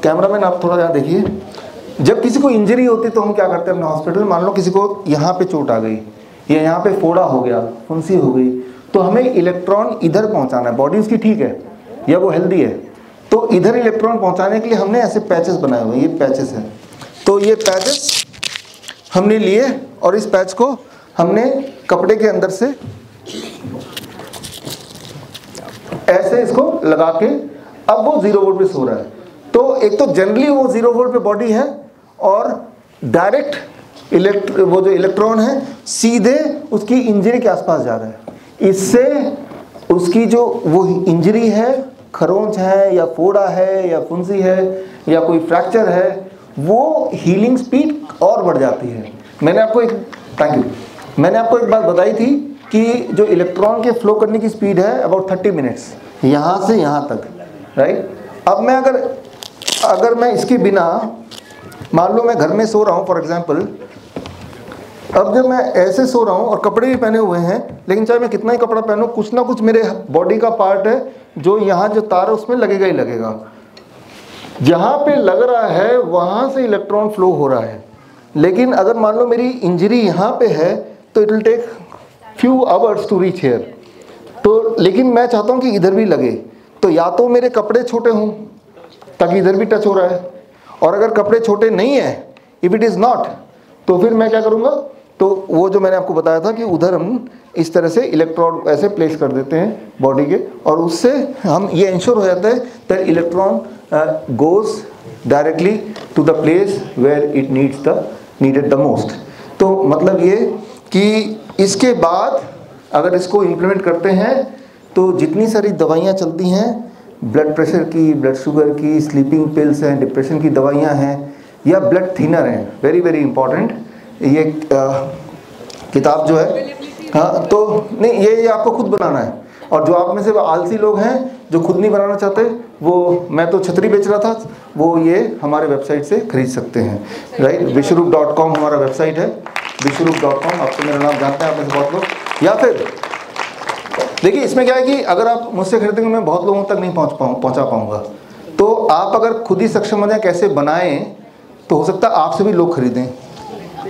कैमरामैन आप थोड़ा यहाँ देखिए। जब किसी को इंजरी होती तो हम क्या करते हैं अपने हॉस्पिटल, मान लो किसी को यहाँ पे चोट आ गई या यहाँ पे फोड़ा हो गया, फुंसी हो गई, तो हमें इलेक्ट्रॉन इधर पहुँचाना है। बॉडी उसकी ठीक है या वो हेल्दी है, तो इधर इलेक्ट्रॉन पहुँचाने के लिए हमने ऐसे पैचेस बनाए हुए हैं। ये पैचेस हैं, तो ये पैचेस हमने लिए और इस पैच को हमने कपड़े के अंदर से ऐसे इसको लगा के, अब वो 0 वोल्ट पे सो रहा है। तो एक तो जनरली वो 0 वोल्ट पे बॉडी है और डायरेक्ट वो जो इलेक्ट्रॉन है सीधे उसकी इंजरी के आसपास जा रहा है। इससे उसकी जो वो इंजरी है, खरोंच है या फोड़ा है या फुंसी है या कोई फ्रैक्चर है, वो हीलिंग स्पीड और बढ़ जाती है। मैंने आपको एक बात बताई थी कि जो इलेक्ट्रॉन के फ्लो करने की स्पीड है अबाउट 30 मिनट्स, यहाँ से यहाँ तक, राइट। अब मैं अगर मैं इसके बिना, मान लो मैं घर में सो रहा हूँ फॉर एग्जांपल, अब जब मैं ऐसे सो रहा हूँ और कपड़े भी पहने हुए हैं, लेकिन चाहे मैं कितना ही कपड़ा पहनूं, कुछ ना कुछ मेरे बॉडी का पार्ट है जो यहाँ जो तार है उसमें लगेगा ही लगेगा। जहाँ पे लग रहा है वहाँ से इलेक्ट्रॉन फ्लो हो रहा है, लेकिन अगर मान लो मेरी इंजरी यहाँ पे है तो it will take few hours to reach here. तो लेकिन मैं चाहता हूँ कि इधर भी लगे, तो या तो मेरे कपड़े छोटे हों ताकि इधर भी टच हो रहा है, और अगर कपड़े छोटे नहीं है, इफ़ इट इज़ नॉट, तो फिर मैं क्या करूँगा, तो वो जो मैंने आपको बताया था कि उधर हम इस तरह से इलेक्ट्रॉन ऐसे प्लेस कर देते हैं बॉडी के, और उससे हम ये इंश्योर हो जाता है that electron goes directly to the place where it needed the most. तो मतलब ये कि इसके बाद अगर इसको इम्प्लीमेंट करते हैं तो जितनी सारी दवाइयाँ चलती हैं, ब्लड प्रेशर की, ब्लड शुगर की, स्लीपिंग पिल्स हैं, डिप्रेशन की दवाइयाँ हैं, या ब्लड थिनर हैं, वेरी वेरी इंपॉर्टेंट। ये किताब जो है, हाँ तो नहीं, ये आपको खुद बनाना है, और जो आप में से आलसी लोग हैं जो खुद नहीं बनाना चाहते, वो मैं तो छतरी बेच रहा था, वो ये हमारे वेबसाइट से खरीद सकते हैं, राइट। विश्वरूप.com हमारा वेबसाइट है, विश्वरूप.com। आप तो मेरा नाम जानते हैं आप में से बहुत लोग। या फिर देखिए इसमें क्या है कि अगर आप मुझसे खरीदेंगे मैं बहुत लोगों तक नहीं पहुंचा पाऊंगा, तो आप अगर खुद ही सक्षम हो जाए कैसे बनाएं, तो हो सकता है आपसे भी लोग खरीदें,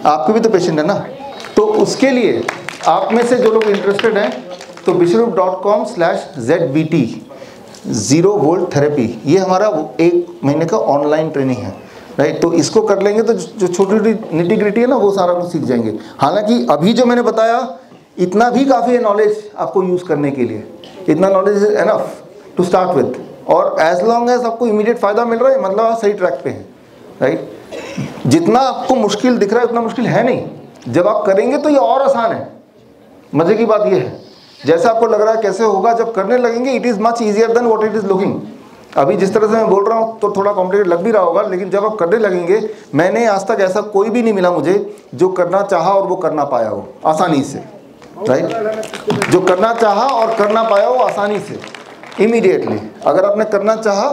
आपके भी तो पेशेंट है ना। तो उसके लिए आप में से जो लोग इंटरेस्टेड हैं, तो विश्वरूप.com/ZVT 0 वोल्ट थेरेपी, ये हमारा 1 महीने का ऑनलाइन ट्रेनिंग है, राइट। तो इसको कर लेंगे तो जो छोटी छोटी निटी-ग्रिटी है ना, वो सारा कुछ सीख जाएंगे। हालांकि अभी जो मैंने बताया इतना भी काफ़ी है नॉलेज आपको यूज़ करने के लिए, इतना knowledge is enough to start with, और एज लॉन्ग एज आपको इमीडिएट फ़ायदा मिल रहा है, मतलब आप सही ट्रैक पे हैं, राइट। जितना आपको मुश्किल दिख रहा है उतना मुश्किल है नहीं, जब आप करेंगे तो ये और आसान है। मज़े की बात ये है, जैसा आपको लग रहा है कैसे होगा, जब करने लगेंगे it is much easier than what it is looking. अभी जिस तरह से मैं बोल रहा हूँ तो थोड़ा कॉम्प्लिकेटेड लग भी रहा होगा, लेकिन जब आप करने लगेंगे, मैंने आज तक ऐसा कोई भी नहीं मिला मुझे जो करना चाहा और वो करना पाया हो आसानी से, राइट। जो करना चाहा और करना पाया हो आसानी से, इमीडिएटली। अगर आपने करना चाहा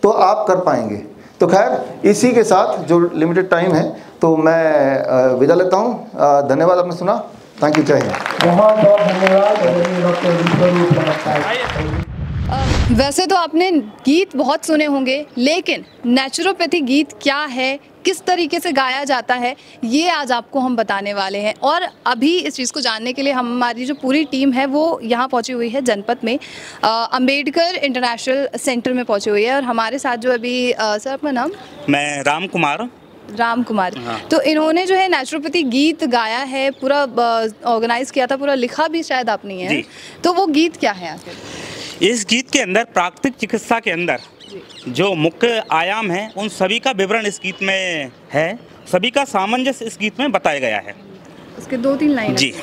तो आप कर पाएंगे। तो खैर इसी के साथ जो लिमिटेड टाइम है, तो मैं विदा लेता हूँ। धन्यवाद आपने सुना, थैंक यू, जय हिंद। बहुत बहुत धन्यवाद डॉक्टर विश्वरूप। नमस्कार। वैसे तो आपने गीत बहुत सुने होंगे, लेकिन नेचुरोपैथी गीत क्या है, किस तरीके से गाया जाता है, ये आज आपको हम बताने वाले हैं। और अभी इस चीज़ को जानने के लिए हमारी जो पूरी टीम है वो यहाँ पहुँची हुई है जनपद में, अंबेडकर इंटरनेशनल सेंटर में पहुँची हुई है। और हमारे साथ जो अभी सर, अपना नाम? मैं राम कुमार। हाँ। तो इन्होंने जो है नेचुरोपैथी गीत गाया है, पूरा ऑर्गेनाइज किया था, पूरा लिखा भी शायद आपने है। तो वो गीत क्या है आखिर? इस गीत के अंदर प्राकृतिक चिकित्सा के अंदर जो मुख्य आयाम हैं उन सभी का विवरण इस गीत में है, सभी का सामंजस्य इस गीत में बताया गया है। उसके 2-3 लाइन जी।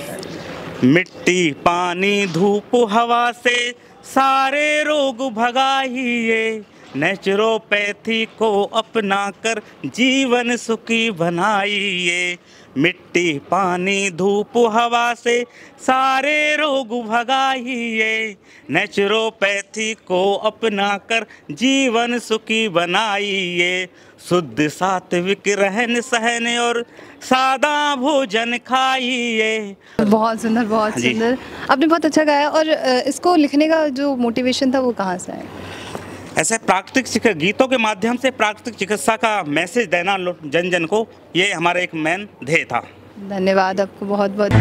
मिट्टी पानी धूप हवा से सारे रोग भगाइए, नेचुरोपैथी को अपना कर जीवन सुखी बनाइए। मिट्टी पानी धूप हवा से सारे रोग भगाइए, नेचुरोपैथी को अपना कर जीवन सुखी बनाइए। शुद्ध सात्विक रहन सहन और सादा भोजन खाइए। बहुत सुंदर, बहुत सुंदर, आपने बहुत अच्छा गाया। और इसको लिखने का जो मोटिवेशन था वो कहाँ से आया? ऐसे प्राकृतिक गीतों के माध्यम से प्राकृतिक चिकित्सा का मैसेज देना जन जन को, ये हमारा एक मेन ध्येय था। धन्यवाद आपको बहुत बहुत।